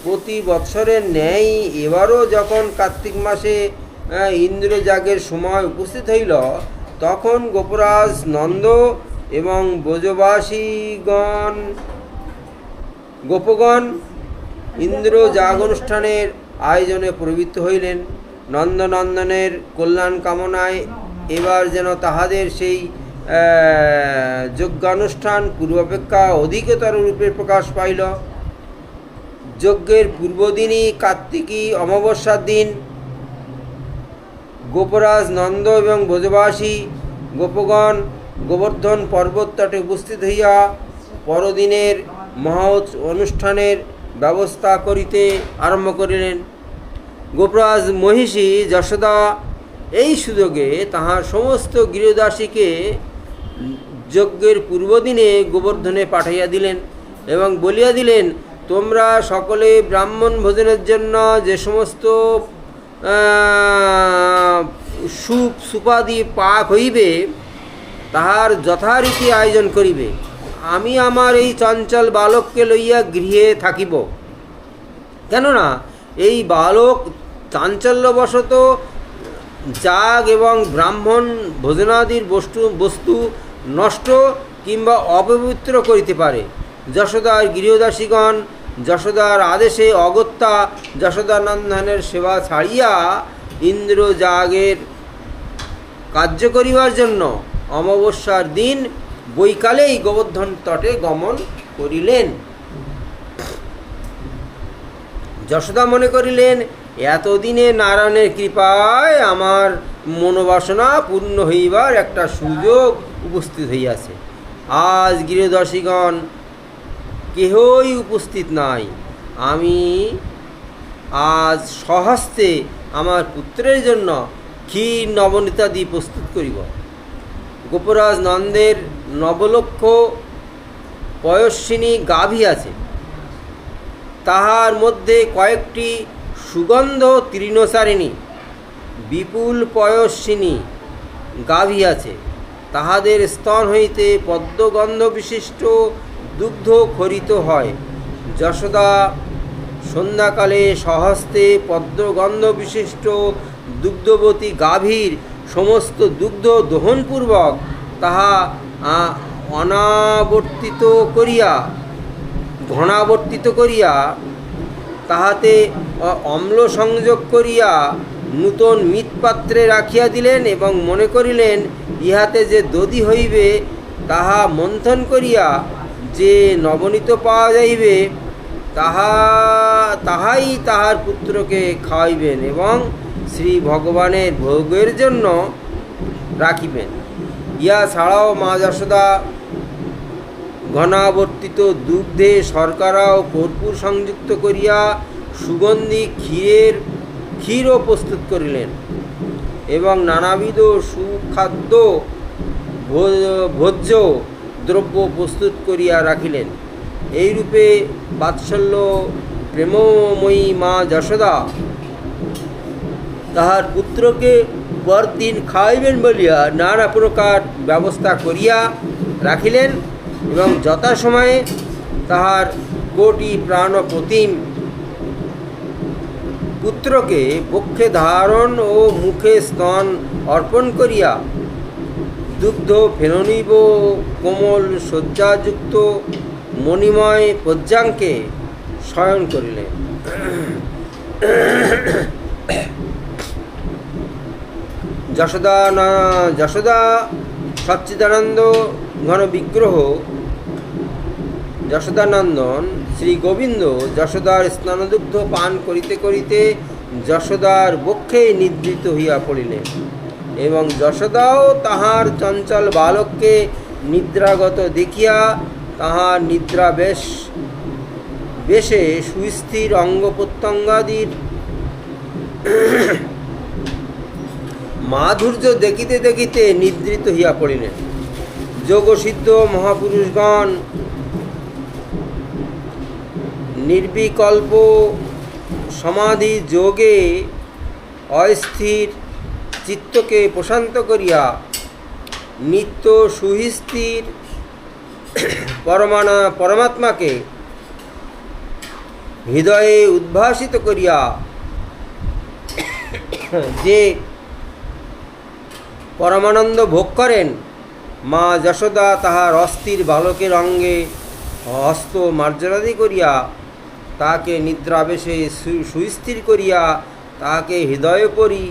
প্রতি বৎসরের ন্যায় এবারও যখন কার্তিক মাসে ইন্দ্রযাগের সময় উপস্থিত হইল, তখন গোপরাজ নন্দ এবং ব্রজবাসীগণ গোপগণ ইন্দ্রযাগ অনুষ্ঠানের আয়োজনে প্রবৃত্ত হইলেন। নন্দনন্দনের কল্যাণ কামনায় এবার যেন তাহাদের সেই যজ্ঞানুষ্ঠান পূর্বাপেক্ষা অধিকতর রূপে প্রকাশ পাইল। যজ্ঞের পূর্বদিনই কার্তিকী অমাবস্যার দিন গোপরাজ নন্দ এবং ব্রজবাসী গোপগণ গোবর্ধন পর্বত তটে উপস্থিত হইয়া পরদিনের মহা অনুষ্ঠানের ব্যবস্থা করিতে আরম্ভ করিলেন। গোপরাজ মহিষী যশোদা এই সুযোগে তাহার সমস্ত গৃহদাসীকে যজ্ঞের পূর্বদিনে গোবর্ধনে পাঠাইয়া দিলেন এবং বলিয়া দিলেন, তোমরা সকলে ব্রাহ্মণ ভোজনের জন্য যে সমস্ত সুপাদি পাক হইবে তাহার যথারীতি আয়োজন করিবে। আমি আমার এই চঞ্চল বালককে লইয়া গৃহে থাকিব, কেননা এই বালক চাঞ্চল্যবশত যাগ এবং ব্রাহ্মণ ভোজনাদির বস্তু নষ্ট কিংবা অপবিত্র করিতে পারে। যশোদার গৃহদাসীগণ যশোদার আদেশে অগত্যা যশোদানন্দনের সেবা ছাড়িয়া ইন্দ্রযাগের কার্য করিবার জন্য অমাবস্যার দিন বৈকালেই গোবর্ধন তটে গমন করিলেন। যশোদা মনে করিলেন, এতদিনে নারায়ণের কৃপায় আমার মনোবাসনা পূর্ণ হইবার একটা সুযোগ উপস্থিত হইয়াছে। আজ গৃহদাসীগণ কেহই উপস্থিত নাই। আমি আজ স্বহস্তে আমার পুত্রের জন্য ক্ষীর নবনীতাদি প্রস্তুত করিব। গোপরাজ নন্দের নবলক্ষ পয়স্বিনী গাভী আছে, তাহার মধ্যে কয়েকটি সুগন্ধ তৃণচারিণী বিপুল পয়স্বিনী গাভী আছে। তাহাদের স্তন হইতে পদ্মগন্ধ বিশিষ্ট দুগ্ধ খরিত হয়। যশোদা সন্ধ্যাকালে স্বহস্তে পদ্মগন্ধ বিশিষ্ট দুগ্ধবতী গাভীর সমস্ত দুগ্ধ দহনপূর্বক তাহা ঘনাবর্তিত করিয়া তাহাতে অম্ল সংযোগ করিয়া নূতন মৃৎপাত্রে রাখিয়া দিলেন এবং মনে করিলেন, ইহাতে যে দধি হইবে তাহা মন্থন করিয়া যে নবনীত পাওয়া যাইবে তাহাই তাহার পুত্রকে খাওয়াইবেন এবং শ্রী ভগবানের ভোগের জন্য রাখিবেন। ইহা ছাড়াও মা যশোদা ঘনাবর্তিত দুগ্ধে শর্করা ও কর্পূর সংযুক্ত করিয়া সুগন্ধি ক্ষীরও প্রস্তুত করিলেন এবং নানাবিধ সুখাদ্য ভোজ্য দ্রব্য প্রস্তুত করিয়া রাখিলেন। এইরূপে বাৎসল্য প্রেমময়ী মা যশোদা তাহার পুত্রকে পরদিন খাইবেন বলিয়া নানা প্রকার ব্যবস্থা করিয়া রাখিলেন এবং যথাসময়ে তাহার কোটি প্রাণপ্রতিম পুত্রকে বক্ষে ধারণ ও মুখে স্তন অর্পণ করিয়া দুগ্ধ ফেননিব কোমল শয্যাযুক্ত মণিময় পজ্জাঙ্কে শয়ন করিলেন। যশোদা সচ্চিদানন্দ ঘন বিগ্রহ যশোদানন্দন শ্রী গোবিন্দ যশোদার স্নানদুগ্ধ পান করিতে করিতে যশোদার বক্ষে নিদ্রিত হইয়া পড়িলেন এবং যশোদাও তাহার চঞ্চল বালককে নিদ্রাগত দেখিয়া তাহার বেশে সুস্থির অঙ্গ প্রত্যঙ্গাদির মাধুর্য দেখিতে দেখিতে নিদ্রিত হইয়া পড়িলেন। যোগসিদ্ধ মহাপুরুষগণ নির্বিকল্প সমাধি যোগে অস্থির চিত্তকে প্রশান্ত করিয়া নিত্য সুস্থির পরমাত্মাকে হৃদয়ে উদ্ভাসিত করিয়া যে পরমানন্দ ভোগ করেন, মা যশোদা তাহার অস্থির বালকের অঙ্গে হস্ত মার্জনাদি করিয়া তাহাকে নিদ্রাবেশে সুস্থির করিয়া তাহাকে হৃদয়োপরি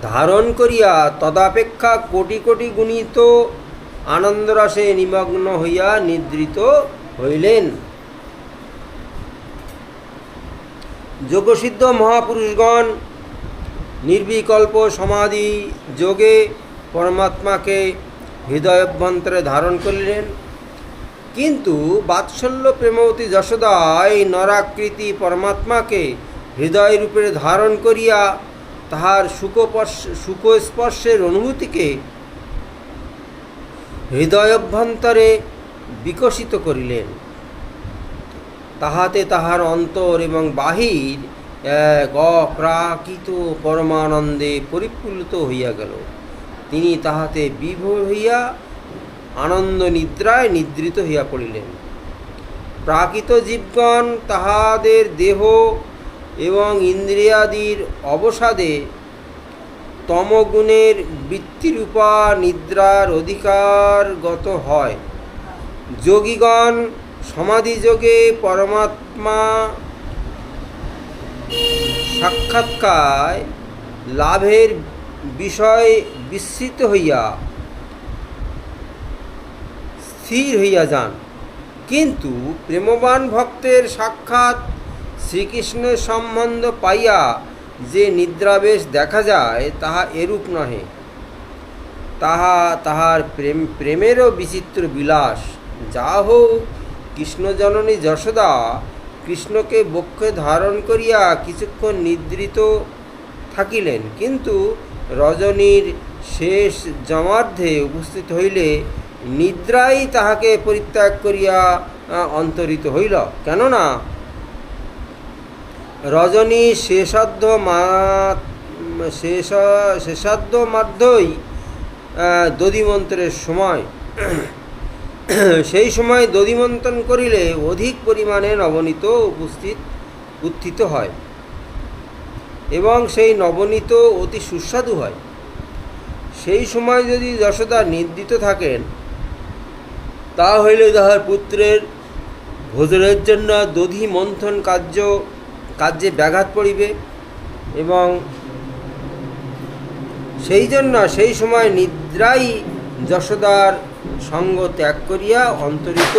ধারণ করিয়া তদাপেক্ষা কোটি কোটি গুণিত আনন্দরসে নিমগ্ন হইয়া নিদ্রিত হইলেন। যোগসিদ্ধ মহাপুরুষগণ নির্বিকল্প সমাধি যোগে পরমাত্মাকে হৃদয়ভ্যন্তরে ধারণ করিলেন, কিন্তু বাৎসল্য প্রেমবতী যশোদা এই নরাকৃতি পরমাত্মাকে হৃদয়রূপে ধারণ করিয়া তাহার সুখস্পর্শের অনুভূতিকে হৃদয়ভ্যন্তরে বিকশিত করিলেন। তাহাতে তাহার অন্তর এবং বাহির এক অপ্রাকৃত পরমানন্দে পরিপূর্ণ হইয়া গেল। তিনি তাহাতে বিভোর হইয়া আনন্দ নিদ্রায় নিদ্রিত হইয়া পড়িলেন। প্রাকৃত জীবগণ তাহাদের দেহ এবং ইন্দ্রিয়াদির অবসাদে তমগুণের বৃত্তিরূপা নিদ্রার অধিকারগত হয়। যোগীগণ সমাধিযোগে পরমাত্মা সাক্ষাৎকার লাভের বিষয় বিস্মৃত হইয়া স্থির হইয়া যান, কিন্তু প্রেমবান ভক্তের সাক্ষাৎ শ্রীকৃষ্ণের সম্বন্ধ পাইয়া যে নিদ্রাবেশ দেখা যায় তাহা এরূপ নহে। তাহার প্রেমেরও বিচিত্র বিলাস। যা হোক, কৃষ্ণজননী যশোদা কৃষ্ণকে বক্ষে ধারণ করিয়া কিছুক্ষণ নিদ্রিত থাকিলেন, কিন্তু রজনীর শেষ যমার্ধে উপস্থিত হইলে নিদ্রাই তাহাকে পরিত্যাগ করিয়া অন্তরিত হইল। কেননা রজনী শেষার্ধ মার্ধই দধিমন্ত্রের সময়। সেই সময় দধিমন্থন করিলে অধিক পরিমাণে নবনীত উত্থিত হয় এবং সেই নবনীত অতি সুস্বাদু হয়। সেই সময় যদি যশোদা নিদ্রিত থাকেন, তা হইলে তাহার পুত্রের ভোজনের জন্য দধি মন্থন কার্যে ব্যাঘাত পড়িবে এবং সেই জন্য সেই সময় নিদ্রাই যশোদার সঙ্গ ত্যাগ করিয়া অন্তরিত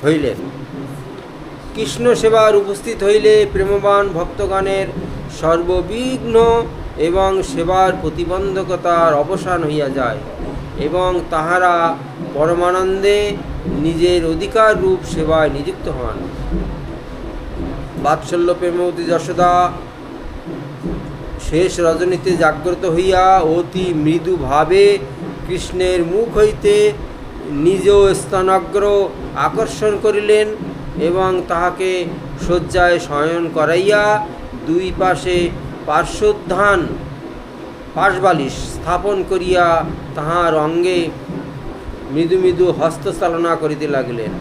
হইলেন। কৃষ্ণ সেবার উপস্থিত হইলে প্রেমবান ভক্তগণের সর্ববিঘ্ন এবং সেবার প্রতিবন্ধকতার অবসান হইয়া যায় এবং তাহারা পরমানন্দে নিজের অধিকার রূপ সেবায় নিযুক্ত হন। বাৎসল্য প্রেমবতী যশোদা শেষ রজনীতে জাগ্রত হইয়া অতি মৃদুভাবে কৃষ্ণের মুখ হইতে নিজ স্তনাগ্র আকর্ষণ করিলেন এবং তাহাকে শয্যায় শয়ন করাইয়া দুই পাশে পার্শ্ববালিশ স্থাপন করিয়া তাহার অঙ্গে মৃদু মৃদু হস্তচালনা করিতে লাগিলেন।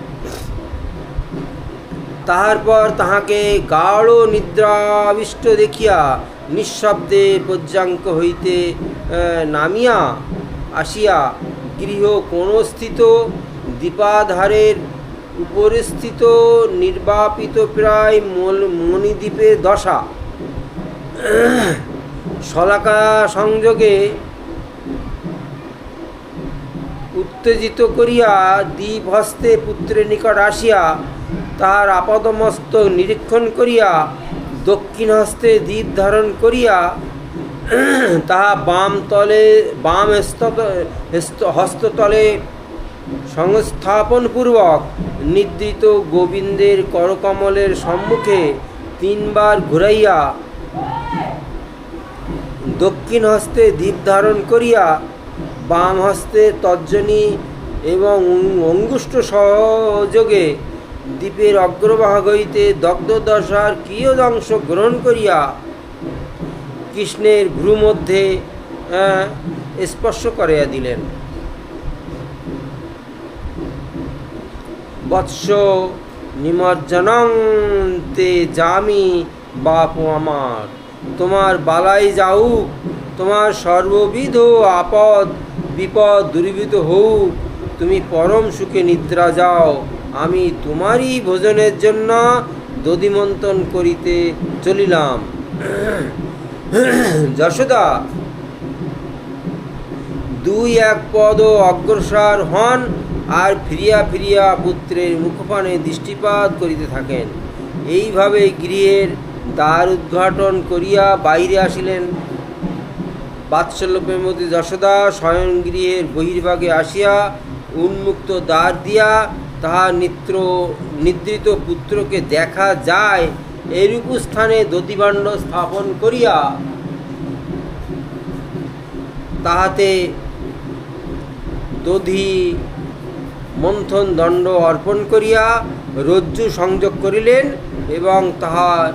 তাহার পর তাহাকে গাঢ় নিদ্রাবিষ্ট দেখিয়া নিঃশব্দে পর্যাঙ্ক হইতে নামিয়া আসিয়া গৃহ কোণস্থিত দ্বীপাধারের উপরে স্থিত নির্বাপিত প্রায় মণিদ্বীপের দশা শলাকা সংযোগে উত্তেজিত করিয়া দ্বীপ হস্তে পুত্রের নিকট আসিয়া তাহার আপাদমস্তক নিরীক্ষণ করিয়া দক্ষিণ হস্তে দ্বীপ ধারণ করিয়া তাহা বাম হস্ততলে সংস্থাপনপূর্বক নিদ্রিত গোবিন্দের করকমলের সম্মুখে 3 বার ঘুরাইয়া দক্ষিণ হস্তে দ্বীপ ধারণ করিয়া বাম হস্তে তর্জনী এবং অঙ্গুষ্ঠ সহযোগে দ্বীপের অগ্রভাগ হইতে দগ্ধদশার কিয়দংশ গ্রহণ করিয়া কৃষ্ণের ভ্রু মধ্যে স্পর্শ করিয়া দিলেন। বৎস নিমজ্জনং তে যামি বাপ আমার, তোমার বালাই যাউক, তোমার সর্ববিধ আপদ বিপদ দূরীভূত হোক, তুমি পরম সুখে নিদ্রা যাও। আমি তোমারই ভোজনের জন্য দধিমন্থন করিতে চলিলাম। যশোদা 2-1 পদ অগ্রসর হন আর ফিরিয়া ফিরিয়া পুত্রের মুখপানে দৃষ্টিপাত করিতে থাকেন। এইভাবে গৃহের দ্বার উদ্ঘাটন করিয়া বাইরে আসিলেন। বাৎসল্য প্রেমবতী যশোদা শয়ন গৃহের বহির্ভাগে আসিয়া উন্মুক্ত দ্বার দিয়া তাহার নিদ্রিত পুত্রকে দেখা যায় এইরূপ স্থানে দধিভাণ্ড স্থাপন করিয়া তাহাতে দধি মন্থন দণ্ড অর্পণ করিয়া রজ্জু সংযোগ করিলেন এবং তাহার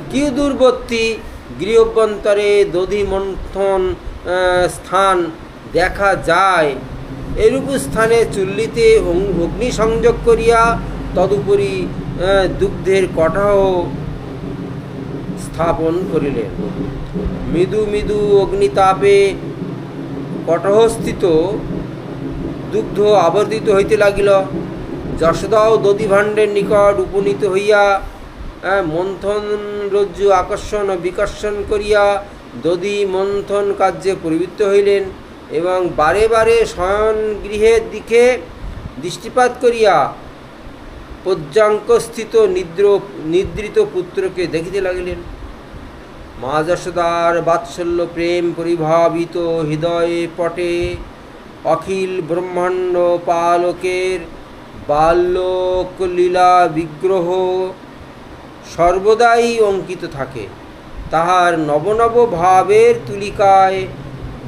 কিয়দূরবর্তী গৃহাভ্যন্তরে দধি মন্থন স্থান দেখা যায়। এরূপ স্থানে চুল্লিতে অগ্নি সংযোগ করিয়া তদুপরি দুগ্ধের কটাহ স্থাপন করিলেন। মৃদু মৃদু অগ্নিতাপে কটাহস্থিত দুগ্ধ আবর্তিত হইতে লাগিল। যশোদাও দধিভাণ্ডের নিকট উপনীত হইয়া মন্থন রজ্জু আকর্ষণ ও বিকর্ষণ করিয়া দধি মন্থন কার্যে প্রবৃত্ত হইলেন এবং বারে বারে শয়ন গৃহের দিকে দৃষ্টিপাত করিয়া পর্যাঙ্কস্থিত নিদ্রিত পুত্রকে দেখিতে লাগিলেন। মা যশোদার বাৎসল্য প্রেম পরিভাবিত হৃদয়ে পটে অখিল ব্রহ্মাণ্ড পালকের বাল্যলীলা বিগ্রহ সর্বদাই অঙ্কিত থাকে। তাহার নবনব ভাবের তুলিকায়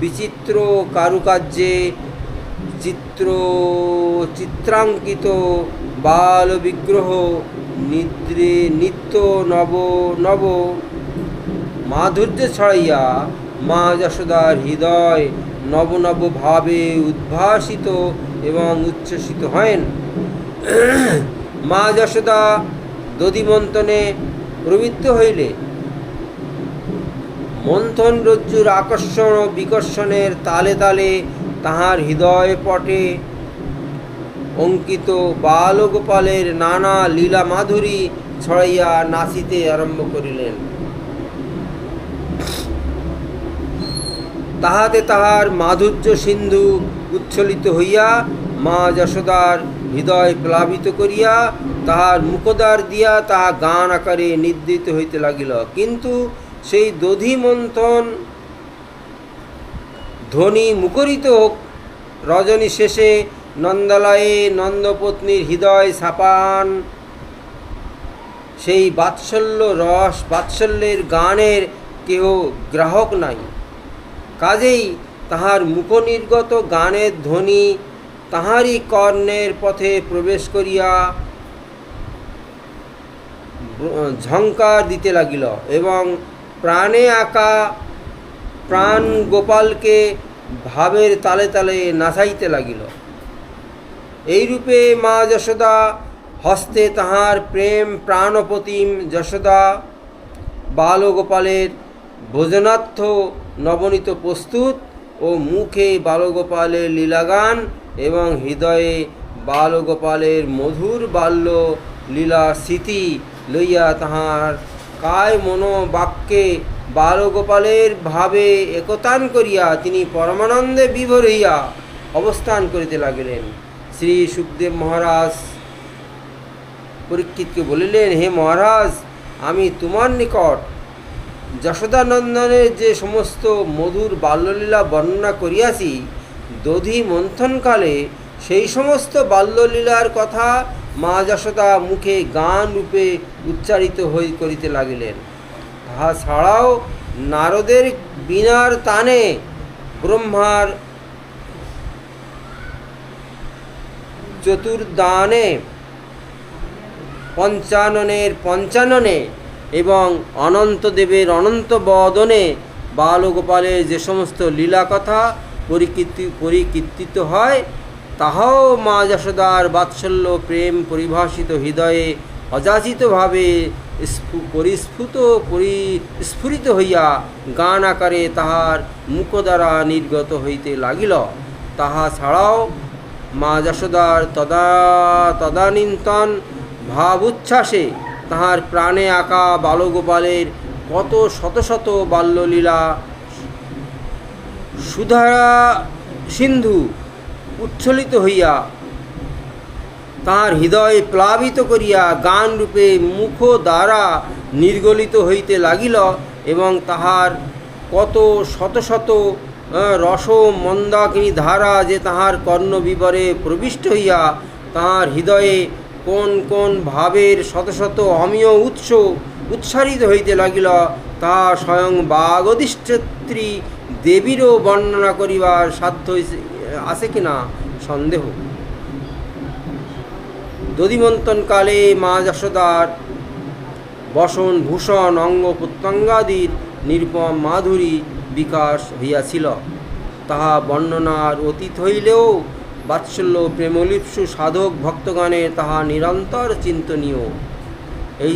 বিচিত্র কারুকার্যে চিত্রাঙ্কিত বাল বিগ্রহ নিত্য নব নব মাধুর্য ছড়াইয়া মা যশোদার হৃদয় নব নব ভাবে উদ্ভাসিত এবং উচ্ছ্বসিত হয়েন। মা যশোদা দধিমন্থনে প্রবৃত্ত হইলে মন্থন রজ্জুর আকর্ষণ ও বিকর্ষণের তালে তালে তাহার হৃদয় পটে অঙ্কিত বালগোপালের নানা লীলা মাধুরী ছড়াইয়া নাচিতে আরম্ভ করিলেন। তাহাতে তাহার মাধুর্য সিন্ধু উচ্ছ্বলিত হইয়া মা যশোদার হৃদয় প্লাবিত করিয়া তাহার মুখদ্বার দিয়া তাহা গান আকারে নিদ্রিত হইতে লাগিল। কিন্তু সেই দধি মন্থন ধ্বনি মুখরিত রজনী শেষে নন্দালয়ে নন্দপত্নীর হৃদয় ছাপান সেই বাৎসল্যের গানের কেহ গ্রাহক নাই। কাজেই তাহার মুখনির্গত গানের ধ্বনি তাহারই কর্ণের পথে প্রবেশ করিয়া ঝঙ্কার দিতে লাগিল এবং প্রাণে আঁকা প্রাণ গোপালকে ভাবের তালে তালে নাচাইতে লাগিল। এইরূপে মা যশোদা হস্তে তাহার প্রেম প্রাণপতিম যশোদা বালগোপালের ভোজনার্থ নবনীত প্রস্তুত ও মুখে বালগোপালের লীলাগান এবং হৃদয়ে বালগোপালের মধুর বাল্য লীলা স্মৃতি লইয়া তাহার কায় মনোবাক্যে বালগোপালের ভাবে একতান করিয়া তিনি পরমানন্দে বিভোর হইয়া অবস্থান করিতে লাগিলেন। শ্রী সুখদেব মহারাজ পরীক্ষিতকে বলিলেন, হে মহারাজ, আমি তোমার নিকট যশোদানন্দনের যে সমস্ত মধুর বাল্যলীলা বর্ণনা করিয়াছি, দধি মন্থনকালে সেই সমস্ত বাল্যলীলার কথা মা যশোদা মুখে গান রূপে উচ্চারিত করিতে লাগিলেন। তাহা ছাড়াও নারদের বীণার তানে, ব্রহ্মার চতুর্দানে, পঞ্চাননের পঞ্চাননে এবং অনন্তদেবের অনন্ত বদনে বালগোপালের যে সমস্ত লীলা কথা পরিকীর্তিত হয়, তাহাও মা যশোদার বাৎসল্য প্রেম পরিভাষিত হৃদয়ে অযাচিতভাবে স্ফুরিত হইয়া গান আকারে তাহার মুখ দ্বারা নির্গত হইতে লাগিল। তাহা ছাড়াও মা যশোদার তদানীন্তন ভাব উচ্ছ্বাসে তাহার প্রাণে আঁকা বালগোপালের কত শত শত বাল্যলীলা সুধারা সিন্ধু উচ্ছ্বলিত হইয়া তাহার হৃদয় প্লাবিত করিয়া গান রূপে মুখ দ্বারা নির্গলিত হইতে লাগিল এবং তাহার কত শত শত রস মন্দাকিনী ধারা যে তাহার কর্ণবিবরে প্রবিষ্ট হইয়া তাহার হৃদয়ে কোন কোন ভাবের শত শত অমীয় উৎসারিত হইতে লাগিল, তাহা স্বয়ং বাগধিষ্ঠত্রী দেবীরও বর্ণনা করিবার সাধ্য আছে কিনা সন্দেহ। দধিমন্থনকালে মা যশোদার বসন ভূষণ অঙ্গ প্রত্যঙ্গাদির নিরুপম মাধুরী বিকাশ হইয়াছিল, তাহা বর্ণনার অতীত হইলেও বাৎসল্য প্রেমলিপ্সু সাধক ভক্তগণের তাহা নিরন্তর চিন্তনীয়। এই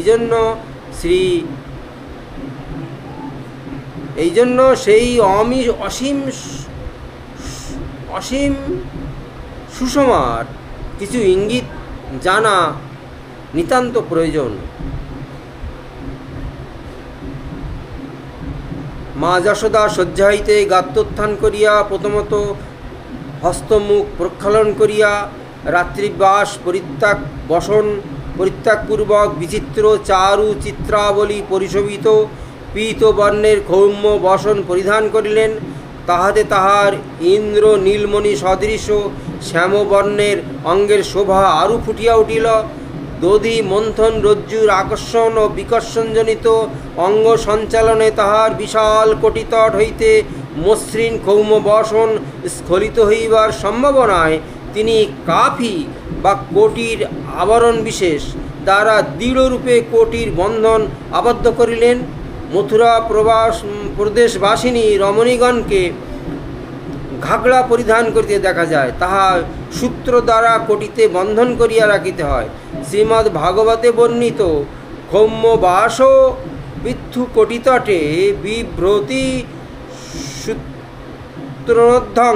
জন্য সেই অসীম সুষমার কিছু ইঙ্গিত জানা নিতান্ত প্রয়োজন। মা যশোদা শয্যা হইতে গাত্রোত্থান করিয়া প্রথমত হস্তমুখ প্রক্ষালন করিয়া রাত্রিবাস পরিত্যাগপূর্বক বিচিত্র চারু চিত্রাবলী পরিশোভিত পীতবর্ণের ক্ষৌম্য বসন পরিধান করিলেন। তাহাতে তাহার ইন্দ্র নীলমণি সদৃশ শ্যামবর্ণের অঙ্গের শোভা আরও ফুটিয়া উঠিল। দধি মন্থন রজ্জুর আকর্ষণ ও বিকর্ষণজনিত অঙ্গ সঞ্চালনে তাহার বিশাল কটিতট হইতে মসৃণ ক্ষৌম বসন স্খলিত হইবার সম্ভাবনায় তিনি কাফি বা কোটির আবরণ বিশেষ দ্বারা দৃঢ়রূপে কোটির বন্ধন আবদ্ধ করিলেন। মথুরা প্রদেশবাসিনী রমণীগণকে ঘাগড়া পরিধান করিতে দেখা যায়, তাহা সূত্র দ্বারা কোটিতে বন্ধন করিয়া রাখিতে হয়। শ্রীমদ্ ভাগবতে বর্ণিত ক্ষৌম্যবাস পৃথু কোটিতটে বিভ্রতি সূত্রোদ্ধং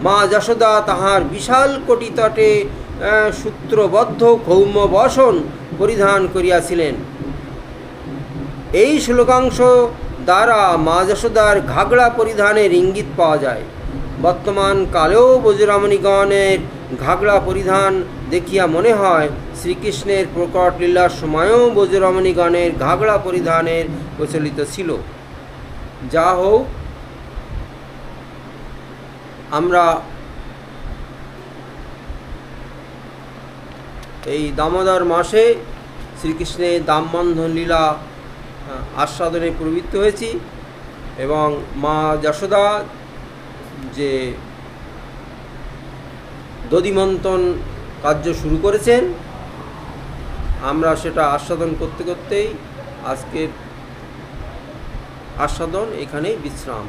মা যশোদা তাহার বিশাল কোটিতটে সূত্রবদ্ধ ক্ষৌম্য বসন পরিধান করিয়াছিলেন। এই শ্লোকাংশ দ্বারা মা যশোদার ঘাগড়া পরিধানের ইঙ্গিত পাওয়া যায়। বর্তমান কালেও ব্রজরমণীগণের ঘাগড়া পরিধান দেখিয়া মনে হয় শ্রীকৃষ্ণের প্রকট লীলার সময়ও ব্রজরমণীগণের ঘাগড়া পরিধানের প্রচলিত ছিল। যা হোক, আমরা এই দামোদর মাসে শ্রীকৃষ্ণের দামবন্ধন লীলা আস্বাদনে প্রবৃত্ত হয়েছি এবং মা যশোদা যে দধিমন্থন কার্য শুরু করেছেন আমরা সেটা আস্বাদন করতে করতেই আজকের আস্বাদন এখানেই বিশ্রাম।